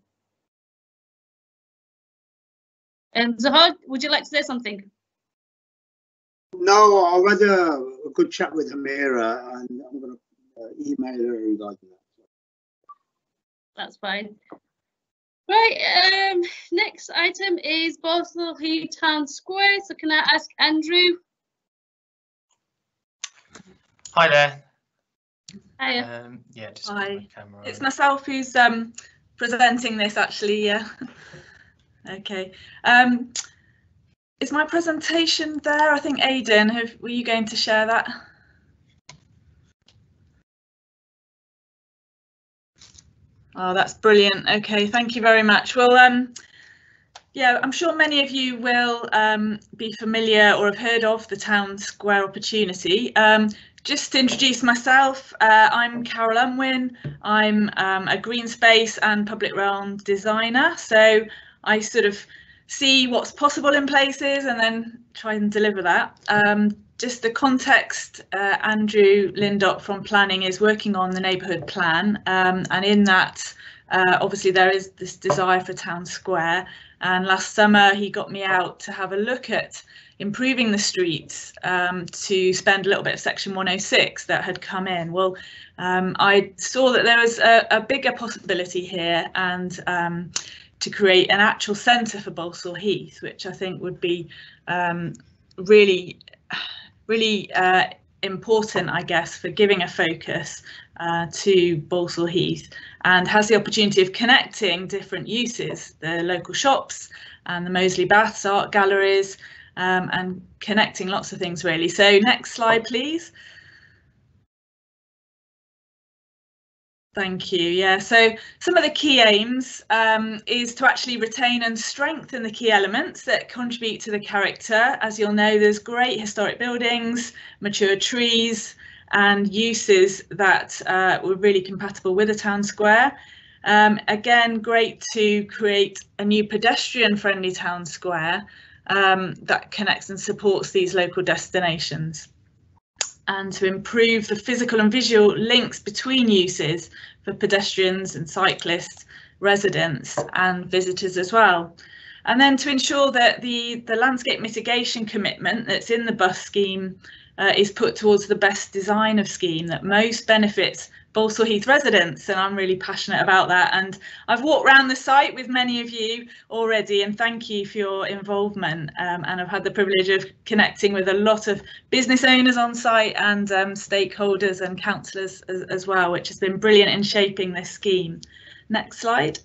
And Zahad, would you like to say something? No, I've had a good chat with Amira, and I'm going to email her regarding that. That's fine. Right, next item is Balsall Heath Town Square. So can I ask Andrew? Hi there. Hiya. Yeah, just Hi. my camera. It's myself who's presenting this actually, yeah. Okay. Is my presentation there? I think Aidan, were you going to share that? Oh, that's brilliant. Okay, thank you very much. Well, yeah, I'm sure many of you will be familiar or have heard of the Town Square opportunity. Just to introduce myself, I'm Carol Unwin. I'm a green space and public realm designer. So I sort of see what's possible in places and then try and deliver that. Just the context, Andrew Lindop from planning is working on the neighbourhood plan, and in that obviously there is this desire for Town Square, and last summer he got me out to have a look at improving the streets to spend a little bit of section 106 that had come in. Well, I saw that there was a bigger possibility here, and to create an actual centre for Balsall Heath, which I think would be really important, I guess, for giving a focus to Balsall Heath, and has the opportunity of connecting different uses, the local shops and the Moseley Baths art galleries, and connecting lots of things really. So next slide, please. Thank you. Yeah, so some of the key aims is to actually retain and strengthen the key elements that contribute to the character. As you'll know, there's great historic buildings, mature trees and uses that were really compatible with the town square. Again, great to create a new pedestrian friendly town square that connects and supports these local destinations, and to improve the physical and visual links between uses for pedestrians and cyclists, residents and visitors as well. And then to ensure that the landscape mitigation commitment that's in the bus scheme is put towards the best design of scheme that most benefits Balsall Heath residents, and I'm really passionate about that. And I've walked around the site with many of you already, and thank you for your involvement. And I've had the privilege of connecting with a lot of business owners on site and stakeholders and councillors as well, which has been brilliant in shaping this scheme. Next slide.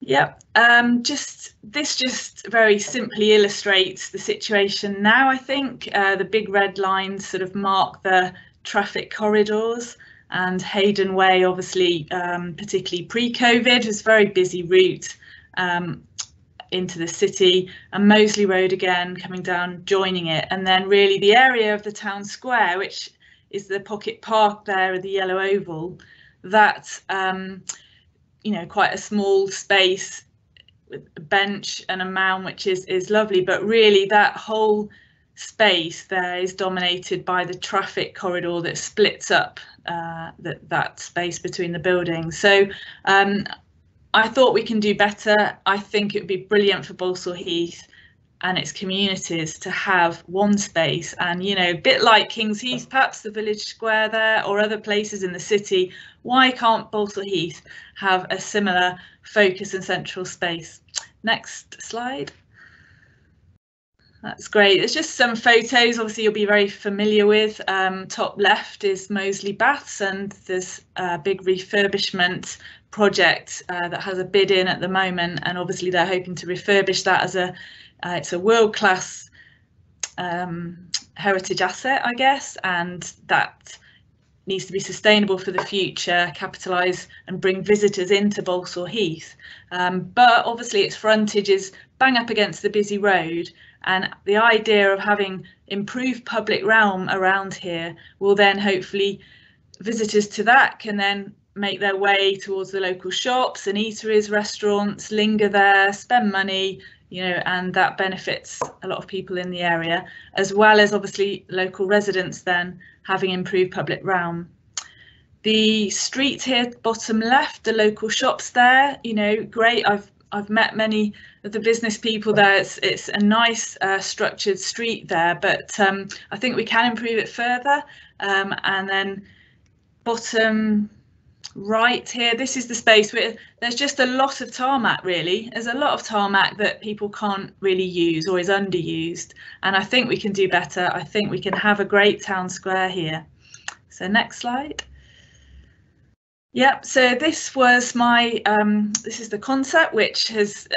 Yep, this just very simply illustrates the situation now. I think the big red lines sort of mark the traffic corridors, and Hayden Way, obviously, particularly pre-COVID, was a very busy route into the city, and Moseley Road again coming down, joining it, and then really the area of the town square, which is the pocket park there, the yellow oval, that you know, quite a small space with a bench and a mound, which is lovely, but really that whole space there is dominated by the traffic corridor that splits up that space between the buildings. So I thought we can do better. I think it would be brilliant for Balsall Heath and its communities to have one space, and a bit like King's Heath, perhaps the village square there, or other places in the city. Why can't Balsall Heath have a similar focus and central space? Next slide. That's great. There's just some photos, obviously you'll be very familiar with. Top left is Moseley Baths, and there's a big refurbishment project that has a bid in at the moment, and obviously they're hoping to refurbish that as it's a world-class heritage asset, I guess, and that needs to be sustainable for the future, capitalise and bring visitors into Balsall Heath. But obviously its frontage is bang up against the busy road, and the idea of having improved public realm around here will then hopefully visitors to that can then make their way towards the local shops and eateries, restaurants, linger there, spend money, and that benefits a lot of people in the area, as well as obviously local residents then having improved public realm. The street here, bottom left, the local shops there, great. I've met many of the business people there. It's a nice structured street there, but I think we can improve it further. And then bottom right here, this is the space where there's just a lot of tarmac, really. There's a lot of tarmac that people can't really use or is underused, and I think we can do better. I think we can have a great town square here. So next slide. Yep, so this was my this is the concept, which has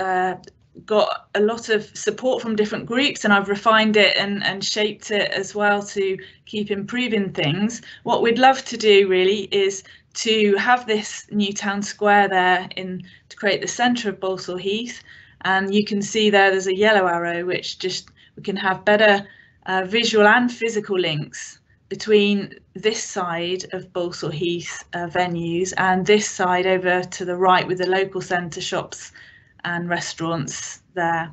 got a lot of support from different groups, and I've refined it and shaped it as well to keep improving things. What we'd love to do really is to have this new town square there to create the centre of Balsall Heath, and you can see there's a yellow arrow, which just we can have better visual and physical links between this side of Balsall Heath venues and this side over to the right with the local centre shops and restaurants there.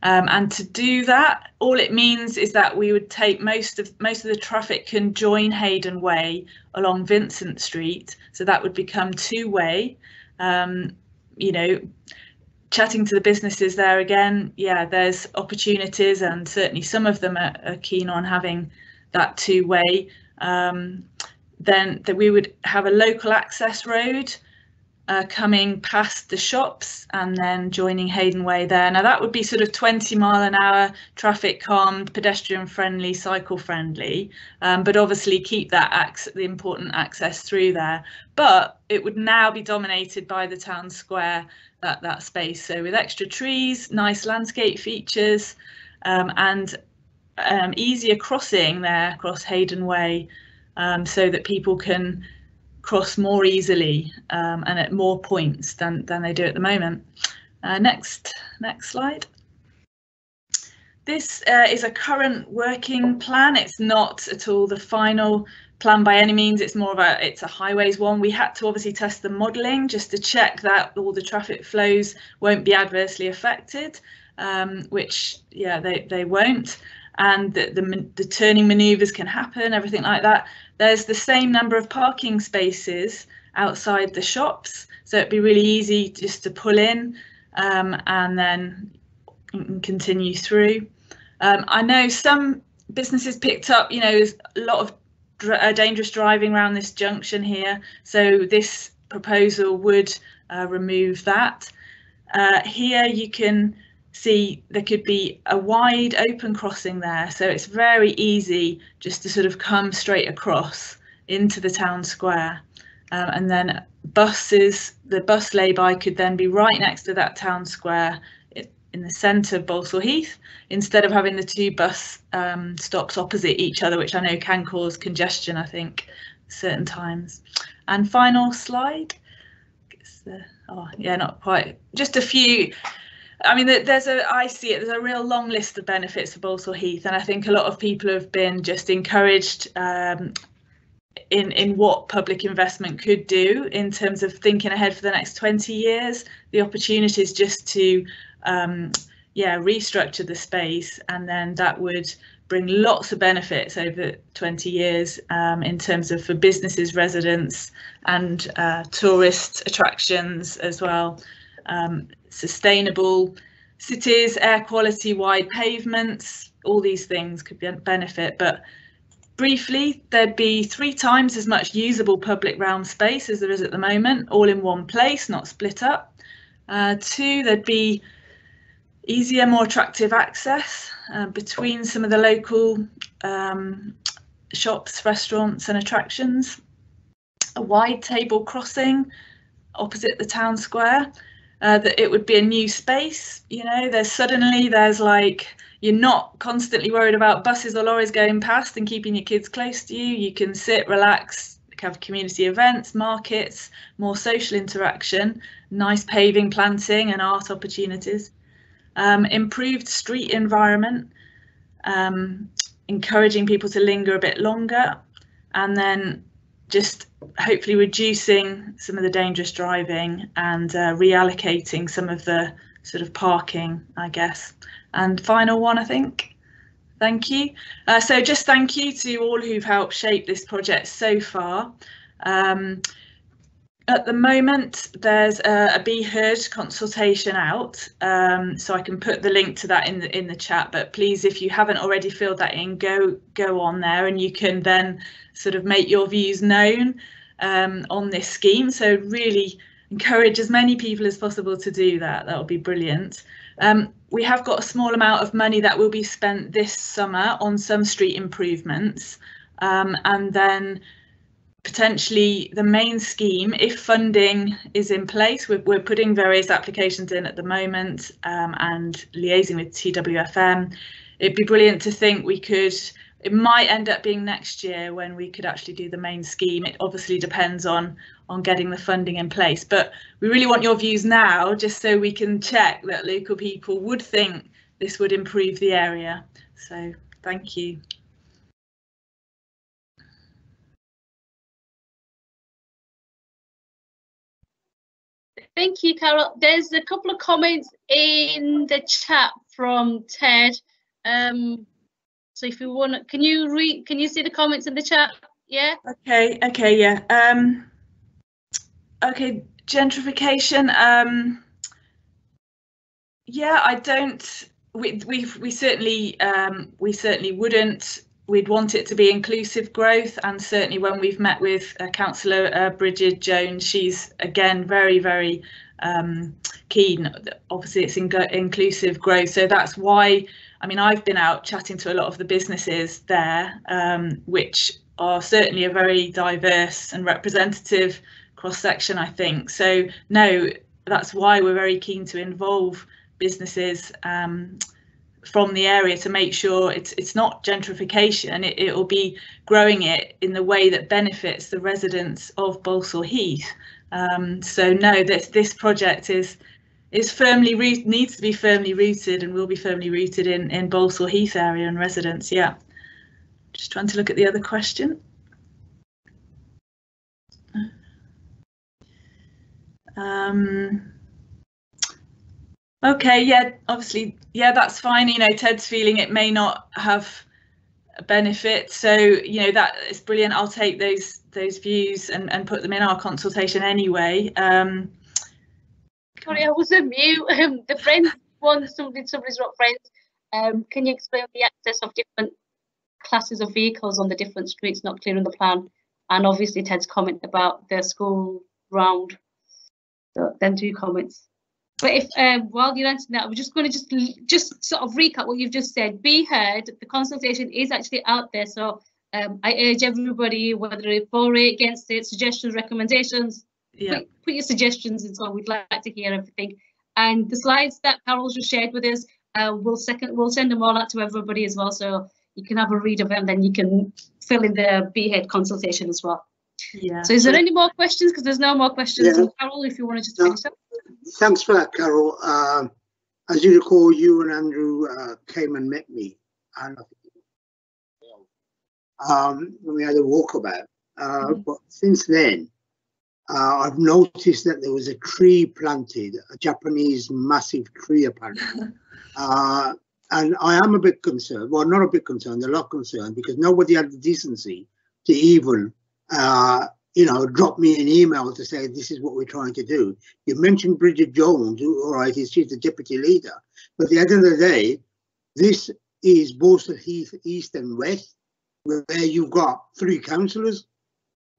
And to do that, all it means is that we would take most of the traffic can join Hayden Way along Vincent Street, so that would become two-way. Chatting to the businesses there again, yeah, there's opportunities, and certainly some of them are keen on having that two-way. Then we would have a local access road coming past the shops and then joining Hayden Way there. Now that would be sort of 20 mile an hour, traffic calmed, pedestrian friendly, cycle friendly, but obviously keep that the important access through there. But it would now be dominated by the town square, that space. So with extra trees, nice landscape features, and easier crossing there across Hayden Way, so that people can cross more easily and at more points than they do at the moment. Next slide. This is a current working plan. It's not at all the final plan by any means. It's more of it's a highways one. We had to obviously test the modelling just to check that all the traffic flows won't be adversely affected, which yeah, they won't, and the turning manoeuvres can happen, everything like that. There's the same number of parking spaces outside the shops, so it'd be really easy just to pull in and then continue through. I know some businesses picked up, there's a lot of dangerous driving around this junction here, so this proposal would remove that. Here you can see there could be a wide open crossing there, so it's very easy just to sort of come straight across into the town square, and then the bus lay-by could then be right next to that town square in the centre of Balsall Heath, instead of having the two bus stops opposite each other, which I know can cause congestion, I think, certain times. And final slide. Oh yeah, not quite, just a few. I mean, there's a real long list of benefits for Balsall Heath, and I think a lot of people have been just encouraged in what public investment could do in terms of thinking ahead for the next 20 years. The opportunity is just to restructure the space, and then that would bring lots of benefits over 20 years in terms of for businesses, residents, and tourist attractions as well. Sustainable cities, air quality, wide pavements, all these things could benefit. But briefly, there'd be 3 times as much usable public realm space as there is at the moment, all in one place, not split up. 2, there'd be easier, more attractive access between some of the local shops, restaurants and attractions. A wide table crossing opposite the town square. That it would be a new space, you know, there's like, you're not constantly worried about buses or lorries going past and keeping your kids close to you. You can sit, relax, have community events, markets, more social interaction, nice paving, planting and art opportunities. Improved street environment, encouraging people to linger a bit longer, and then just hopefully reducing some of the dangerous driving and reallocating some of the sort of parking, I guess. And final one, I think. Thank you. So just thank you to all who've helped shape this project so far. At the moment, there's a Be Heard consultation out, so I can put the link to that in the chat. But please, if you haven't already filled that in, go on there, and you can then sort of make your views known on this scheme. So really encourage as many people as possible to do that. That would be brilliant. We have got a small amount of money that will be spent this summer on some street improvements, and then potentially the main scheme, if funding is in place, we're putting various applications in at the moment and liaising with TWFM. It'd be brilliant to think it might end up being next year when we could actually do the main scheme. It obviously depends on getting the funding in place, but we really want your views now, just so we can check that local people would think this would improve the area. So thank you. Thank you, Carol. There's a couple of comments in the chat from Ted. So if you want, can you see the comments in the chat? Yeah. Okay, yeah. Okay, gentrification. Yeah, I don't. We certainly wouldn't. We'd want it to be inclusive growth, and certainly when we've met with Councillor Bridget Jones, she's again very, very keen. Obviously, it's inclusive growth, so that's why. I mean, I've been out chatting to a lot of the businesses there, which are certainly a very diverse and representative cross section, I think. So no, that's why we're very keen to involve businesses from the area to make sure it's not gentrification. It will be growing it in the way that benefits the residents of Balsall Heath. So no, this project is firmly needs to be firmly rooted, and will be firmly rooted in Balsall Heath area and residents. Yeah, just trying to look at the other question. Okay, yeah, obviously, yeah, that's fine. You know, Ted's feeling it may not have a benefit, so you know that is brilliant. I'll take those views and put them in our consultation anyway. Sorry, I was on mute. The friends one, somebody's wrote friends. Can you explain the access of different classes of vehicles on the different streets not clear in the plan? And obviously Ted's comment about the school round. So then 2 comments. But if while you're answering that, we're just going to just sort of recap what you've just said. Be Heard, the consultation is actually out there. So I urge everybody, whether it's for it, against it, suggestions, recommendations, yeah, put your suggestions in. So we'd like to hear everything. And the slides that Carol's just shared with us, we'll send them all out to everybody as well. So you can have a read of them, then you can fill in the Be Heard consultation as well. Yeah. So is there any more questions? Because there's no more questions. Yeah. Carol, if you want to just finish up. Thanks for that, Carol. As you recall, you and Andrew came and met me, and we had a walkabout. But since then, I've noticed that there was a tree planted, a Japanese massive tree apparently. And I am a bit concerned, well, not a bit concerned, a lot concerned, because nobody had the decency to even, drop me an email to say this is what we're trying to do. You mentioned Bridget Jones, all right, she's the deputy leader, but at the end of the day, this is Balsall Heath East and West, where you've got 3 councillors,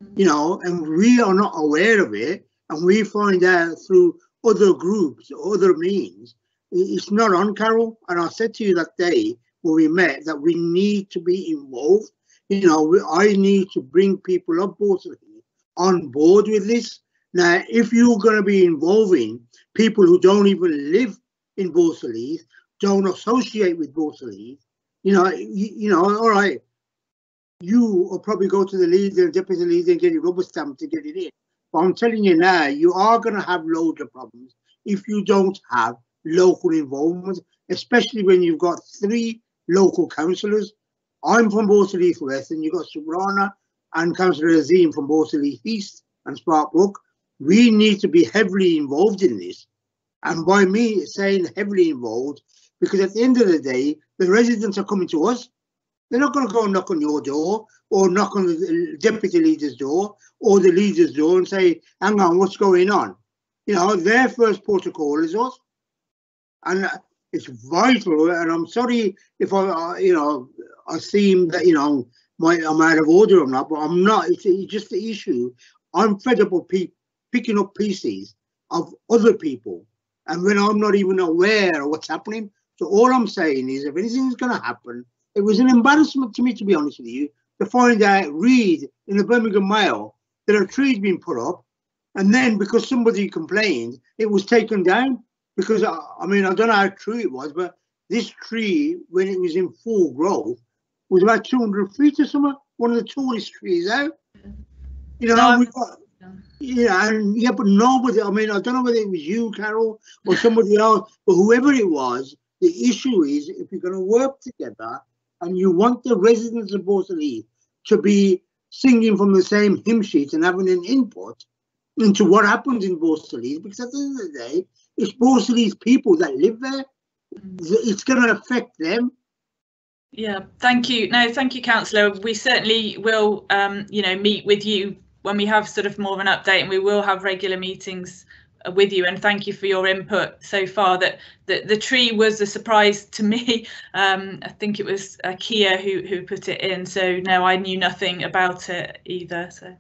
and we are not aware of it, and we find out through other groups, other means. It's not on, Carol, and I said to you that day when we met that we need to be involved. I need to bring people of Balsall Heath on board with this. Now, if you're going to be involving people who don't even live in Balsall Heath, don't associate with Balsall Heath, all right, you will probably go to the leader and deputy leader and get it rubber stamped to get it in. But I'm telling you now, you are going to have loads of problems if you don't have local involvement, especially when you've got 3 local councillors. I'm from Balsall Heath West, and you've got Subrana and Councillor Azim from Balsall Heath East and Sparkbrook. We need to be heavily involved in this. And by me saying heavily involved, because at the end of the day, the residents are coming to us. They're not going to go and knock on your door or knock on the deputy leader's door or the leader's door and say, hang on, what's going on? Their first port of call is us. And it's vital. And I'm sorry if I seem that, I'm out of order or not, but I'm not. It's just the issue. I'm fed up of picking up pieces of other people. And when I'm not even aware of what's happening. So all I'm saying is if anything's going to happen, it was an embarrassment to me, to be honest with you, to find out, read in the Birmingham Mail, that a tree's been put up, and then because somebody complained, it was taken down. Because, I don't know how true it was, but this tree, when it was in full growth, was about 200 feet or something, one of the tallest trees out. We've got, but nobody, I don't know whether it was you, Carol, or somebody else, but whoever it was, the issue is if you're going to work together, and you want the residents of Balsall Heath to be singing from the same hymn sheet and having an input into what happens in Balsall Heath, because at the end of the day, it's Balsall Heath people that live there. It's going to affect them. Yeah, thank you. No, thank you, Councillor. We certainly will, meet with you when we have sort of more of an update, and we will have regular meetings with you, and thank you for your input so far. That the tree was a surprise to me. I think it was Kia who put it in, so no, I knew nothing about it either. So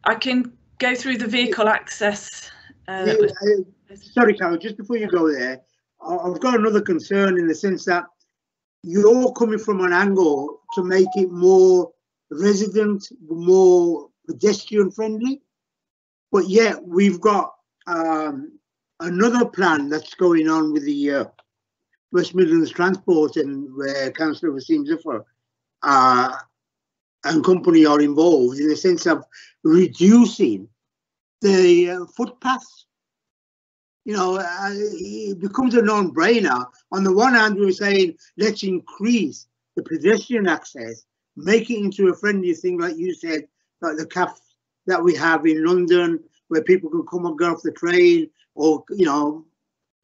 I can go through the vehicle access. Sorry, Carol, just before you go there, I've got another concern in the sense that you're coming from an angle to make it more resident, more pedestrian friendly. But yet we've got another plan that's going on with the West Midlands Transport, and where Councillor Wasim Zafar and company are involved in the sense of reducing the footpaths. It becomes a non-brainer. On the one hand, we're saying let's increase the pedestrian access, make it into a friendly thing, like you said, like the cafe that we have in London, where people can come and go off the train, or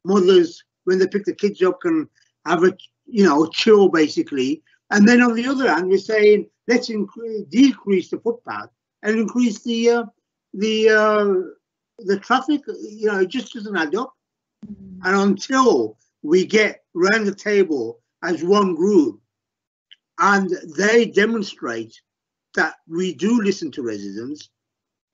mothers when they pick the kids up can have a chill basically. And then on the other hand, we're saying let's decrease the footpath and increase the traffic. It just doesn't add up. And until we get round the table as one group and they demonstrate that we do listen to residents,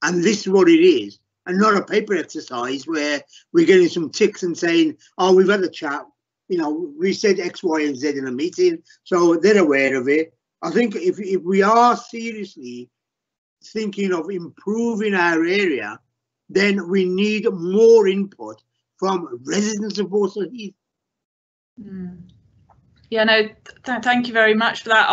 and this is what it is, and not a paper exercise where we're getting some ticks and saying, oh, we've had a chat, we said X, Y, and Z in a meeting, so they're aware of it. I think if we are seriously thinking of improving our area, then we need more input from residents of Balsall Heath. Yeah, no, thank you very much for that.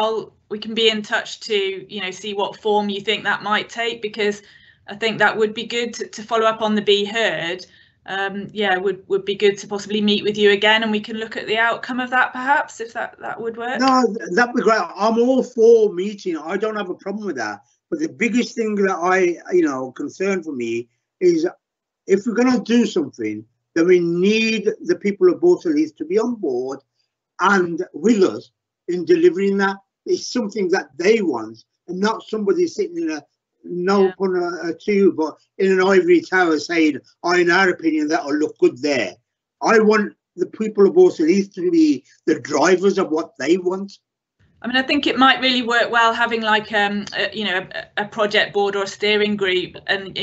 We can be in touch to see what form you think that might take, because I think that would be good to follow up on the Be Heard. yeah, would be good to possibly meet with you again, and we can look at the outcome of that, perhaps, if that would work. No, that'd be great. I'm all for meeting. I don't have a problem with that. But the biggest thing that concern for me is, if we're going to do something, then we need the people of Balsall Heath to be on board and with us in delivering that. It's something that they want, and not somebody sitting in a tube, but in an ivory tower saying, in our opinion, that'll look good there. I want the people of Balsall Heath to be the drivers of what they want. I mean, I think it might really work well having like a project board or a steering group, and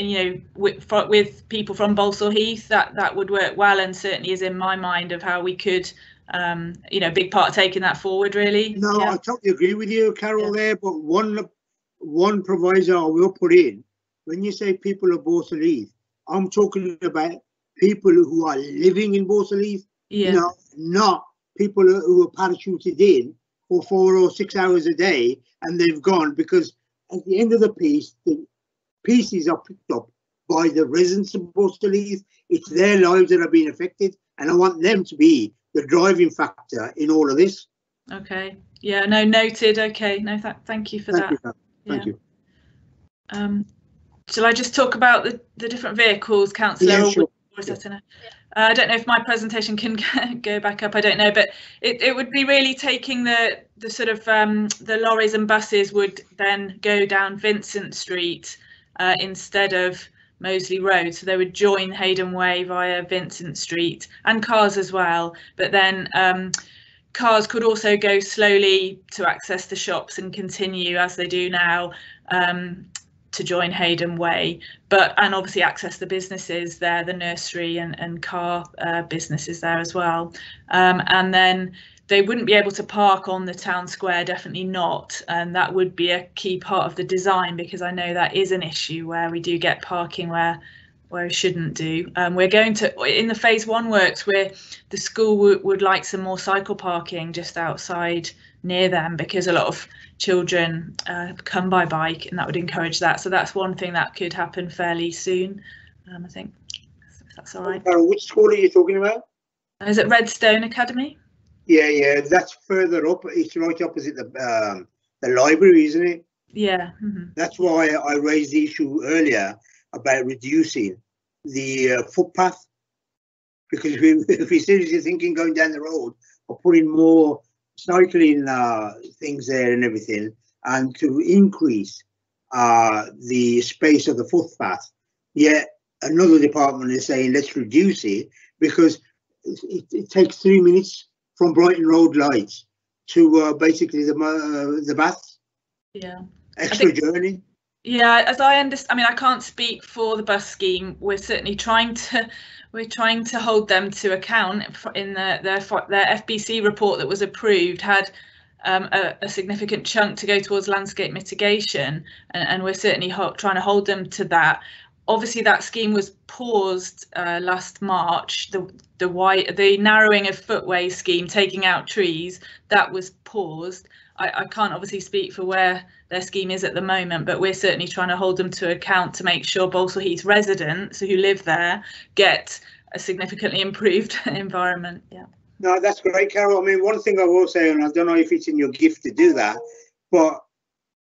with people from Balsall Heath. That would work well, and certainly is in my mind of how we could a big part of taking that forward, really. No, yeah. I totally agree with you, Carol, there, but one proviso I will put in: when you say people of Balsall Heath, I'm talking about people who are living in Balsall Heath, not people who are parachuted in for 4 or 6 hours a day and they've gone, because at the end of the piece, the pieces are picked up by the residents of Balsall Heath. It's their lives that are being affected, and I want them to be the driving factor in all of this. Okay. Yeah. No. Noted. Okay. No. Thank you for that. Thank you. Shall I just talk about the different vehicles, Councillor? Yeah, sure. I don't know if my presentation can go back up. I don't know, but it would be really taking the sort of the lorries and buses would then go down Vincent Street instead of Moseley Road, so they would join Hayden Way via Vincent Street, and cars as well. But then cars could also go slowly to access the shops and continue as they do now to join Hayden Way, and obviously access the businesses there, the nursery and car businesses there as well. And then they wouldn't be able to park on the town square, definitely not, and that would be a key part of the design, because I know that is an issue where we do get parking where we shouldn't do. We're going to, in the phase 1 works, where the school would like some more cycle parking just outside near them, because a lot of children come by bike, and that would encourage that. So that's one thing that could happen fairly soon, I think, if that's all right. Which school are you talking about? Is it Redstone Academy? Yeah, that's further up. It's right opposite the library, isn't it? Yeah. Mm-hmm. That's why I raised the issue earlier about reducing the footpath, because if we're seriously thinking going down the road or putting more cycling things there and everything, and to increase the space of the footpath, yet another department is saying let's reduce it, because it takes 3 minutes from Brighton Road lights to basically the baths. Yeah. Extra journey. Yeah, as I understand, I mean, I can't speak for the bus scheme. We're certainly trying to hold them to account. In their FBC report that was approved had a significant chunk to go towards landscape mitigation, and we're certainly trying to hold them to that. Obviously, that scheme was paused last March. The narrowing of footway scheme, taking out trees, that was paused. I can't obviously speak for where their scheme is at the moment, but we're certainly trying to hold them to account to make sure Balsall Heath residents who live there get a significantly improved environment. Yeah. No, that's great, Carol. I mean, one thing I will say, and I don't know if it's in your gift to do that, but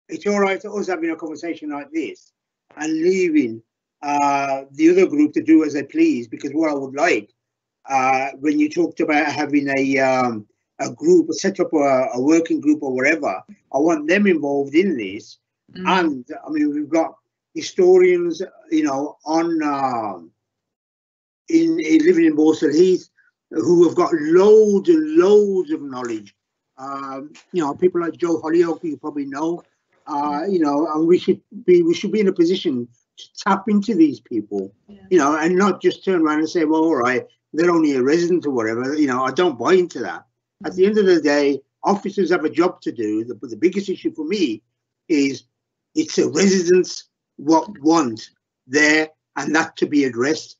it's all right to us having a conversation like this and leaving the other group to do as they please, because what I would like, when you talked about having a group, set up a working group or whatever, I want them involved in this. And I mean, we've got historians, on living in Balsall Heath, who have got loads and loads of knowledge. People like Joe Holyoke, who you probably know, and we should be in a position to tap into these people, and not just turn around and say, well, all right, they're only a resident or whatever. I don't buy into that. At the end of the day, officers have a job to do. But the biggest issue for me is it's the residents what want there, and that to be addressed.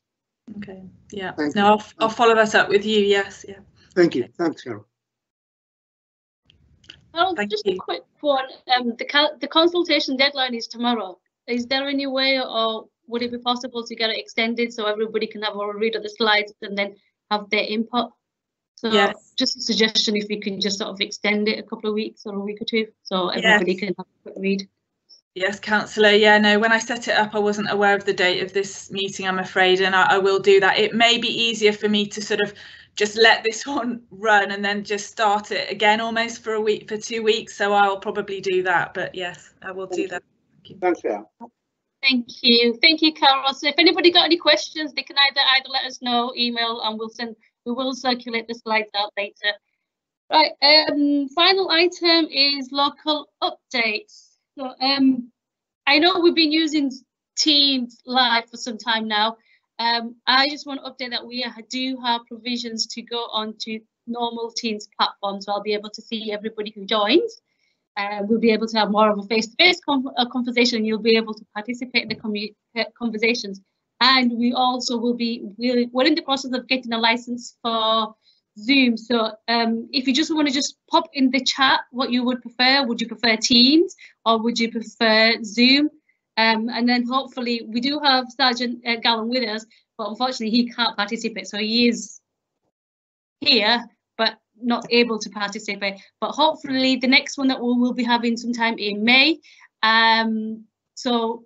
Okay. Yeah. No, I'll follow that up with you. Yes. Yeah. Thank you. Thanks, Carol. Well, just a quick one. The consultation deadline is tomorrow. Is there any way, or would it be possible to get it extended so everybody can have a read of the slides and then have their input? So yes. just a suggestion, if we can just sort of extend it a couple of weeks or a week or two, so everybody can have a quick read. Yes, Councillor. Yeah, no, when I set it up, I wasn't aware of the date of this meeting, I'm afraid, and I will do that. It may be easier for me to sort of just let this one run and then just start it again almost for a week, for 2 weeks. So I'll probably do that. But yes, I will do that. Thank you. Thanks, Sarah. Thank you, Carol. So if anybody got any questions, they can either let us know, email, and we will circulate the slides out later. Right. Final item is local updates. So I know we've been using Teams Live for some time now. I just want to update that we do have provisions to go on to normal Teams platforms, so I'll be able to see everybody who joins. We'll be able to have more of a face-to-face conversation, and you'll be able to participate in the conversations. And we also will we're in the process of getting a license for Zoom. So if you just want to just pop in the chat what you would prefer, would you prefer Teams or would you prefer Zoom? And then hopefully we do have Sergeant Gallen with us, but unfortunately he can't participate. So he is here, but not able to participate. But hopefully the next one that we'll be having sometime in May. So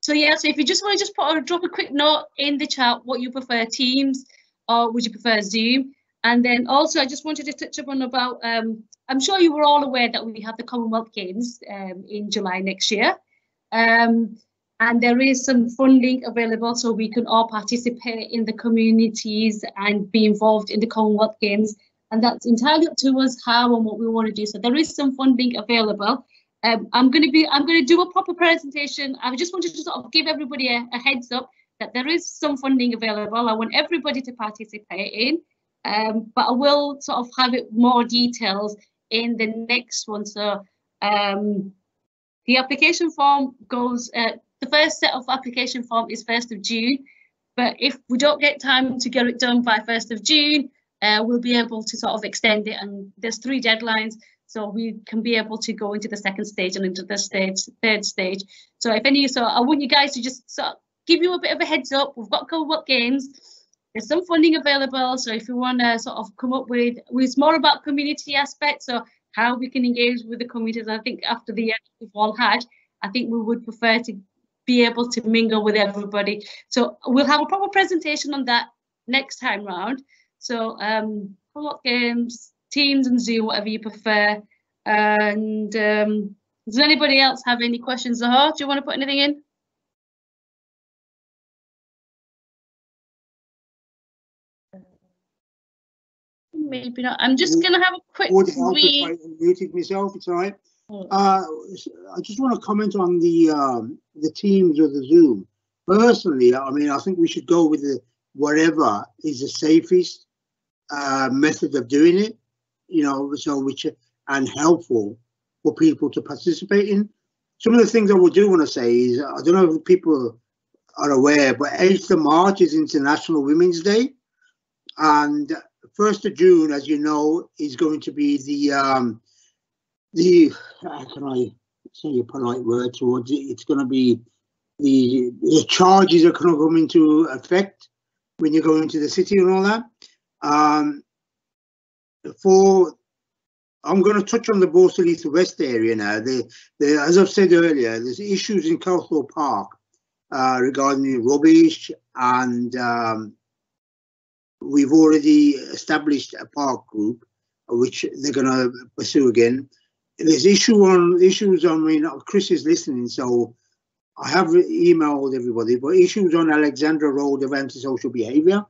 if you just want to drop a quick note in the chat what you prefer, Teams or would you prefer Zoom? And then also I just wanted to touch upon about, I'm sure you were all aware that we have the Commonwealth Games in July next year. And there is some funding available so we can all participate in the communities and be involved in the Commonwealth Games. And that's entirely up to us how and what we want to do. So there is some funding available. I'm going to do a proper presentation. I just wanted to sort of give everybody a heads up that there is some funding available. I want everybody to participate in. But I will sort of have it more details in the next one. So the application form goes, the first set of application form is 1st of June. But if we don't get time to get it done by 1st of June, we'll be able to sort of extend it. And there's 3 deadlines. So we can be able to go into the 2nd stage and into the 3rd stage. So I want you guys to just sort of give you a bit of a heads up. We've got Commonwealth Games. There's some funding available, so if you want to sort of come up with it's more about community aspects, so how we can engage with the communities. I think after the year we've all had, I think we would prefer to be able to mingle with everybody. So we'll have a proper presentation on that next time round. So Commonwealth Games, Teams and Zoom, whatever you prefer. And does anybody else have any questions? Zahar, do you want to put anything in? Maybe not. I'm just going to have a quick read. I muted myself, it's all right. I just want to comment on the Teams or the Zoom. Personally, I mean, I think we should go with whatever is the safest method of doing it, you know, and helpful for people to participate in. Some of the things I do want to say is, I don't know if people are aware, but 8th of March is International Women's Day. And 1st of June, as you know, is going to be the how can I say a polite word towards it? It's going to be the charges are going to come into effect when you go into the city and all that. I'm going to touch on the Balsall Heath West area now. As I've said earlier, there's issues in Calthorpe Park regarding rubbish, and we've already established a park group, which they're going to pursue again. There's issues on, I mean, Chris is listening, so I have emailed everybody, but issues on Alexandra Road of antisocial behaviour,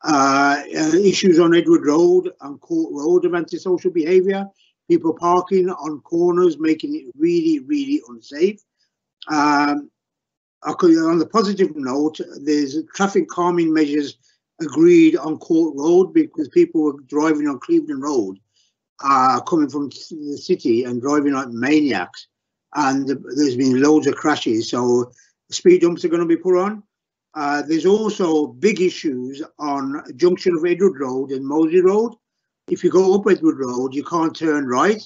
issues on Edward Road and Court Road of antisocial behaviour, people parking on corners, making it really, really unsafe. On the positive note, there's traffic calming measures agreed on Court Road because people were driving on Cleveland Road, coming from the city and driving like maniacs, and there's been loads of crashes, so speed bumps are going to be put on. There's also big issues on junction of Edward Road and Moseley Road. If you go up Edward Road, you can't turn right,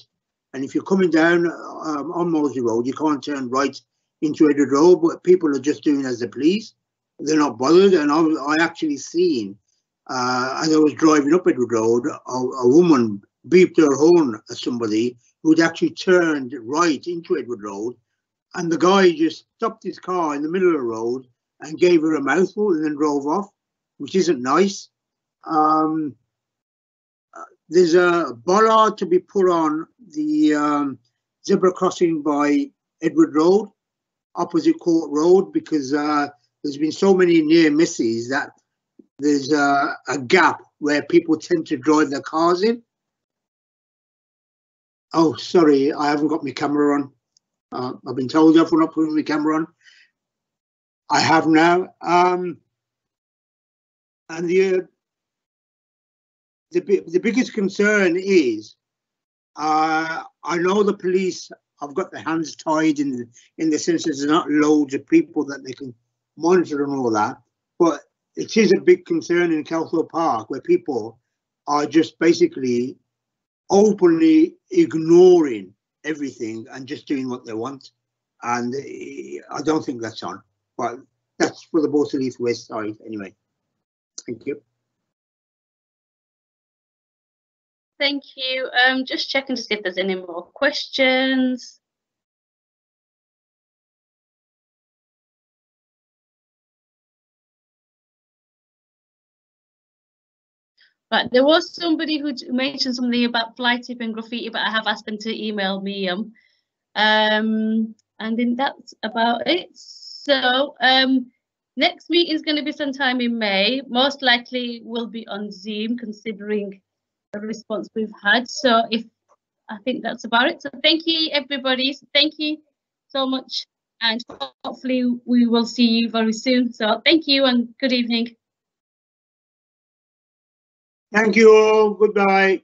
and if you're coming down on Moseley Road, you can't turn right into Edward Road, but people are just doing as they please. They're not bothered. And I actually seen, as I was driving up Edward Road, a woman beeped her horn at somebody who'd actually turned right into Edward Road, and the guy just stopped his car in the middle of the road and gave her a mouthful and then drove off, which isn't nice. There's a bollard to be put on the zebra crossing by Edward Road, opposite Court Road, because there's been so many near misses that there's a gap where people tend to drive their cars in. Oh, sorry, I haven't got my camera on. I've been told off for not putting my camera on. I have now. And the biggest concern is, I know the police have got their hands tied in the sense there's not loads of people that they can monitor and all that, but it is a big concern in Kelso Park where people are just basically openly ignoring everything and just doing what they want, and I don't think that's on, but that's for the Balsall Heath West side anyway. Thank you. Thank you. Just checking to see if there's any more questions. But there was somebody who mentioned something about fly tip and graffiti, but I have asked them to email me. And then that's about it. So next meeting is going to be sometime in May. Most likely will be on Zoom, considering the response we've had. So I think that's about it. So thank you, everybody. Thank you so much, and hopefully we will see you very soon. So thank you and good evening. Thank you all. Goodbye.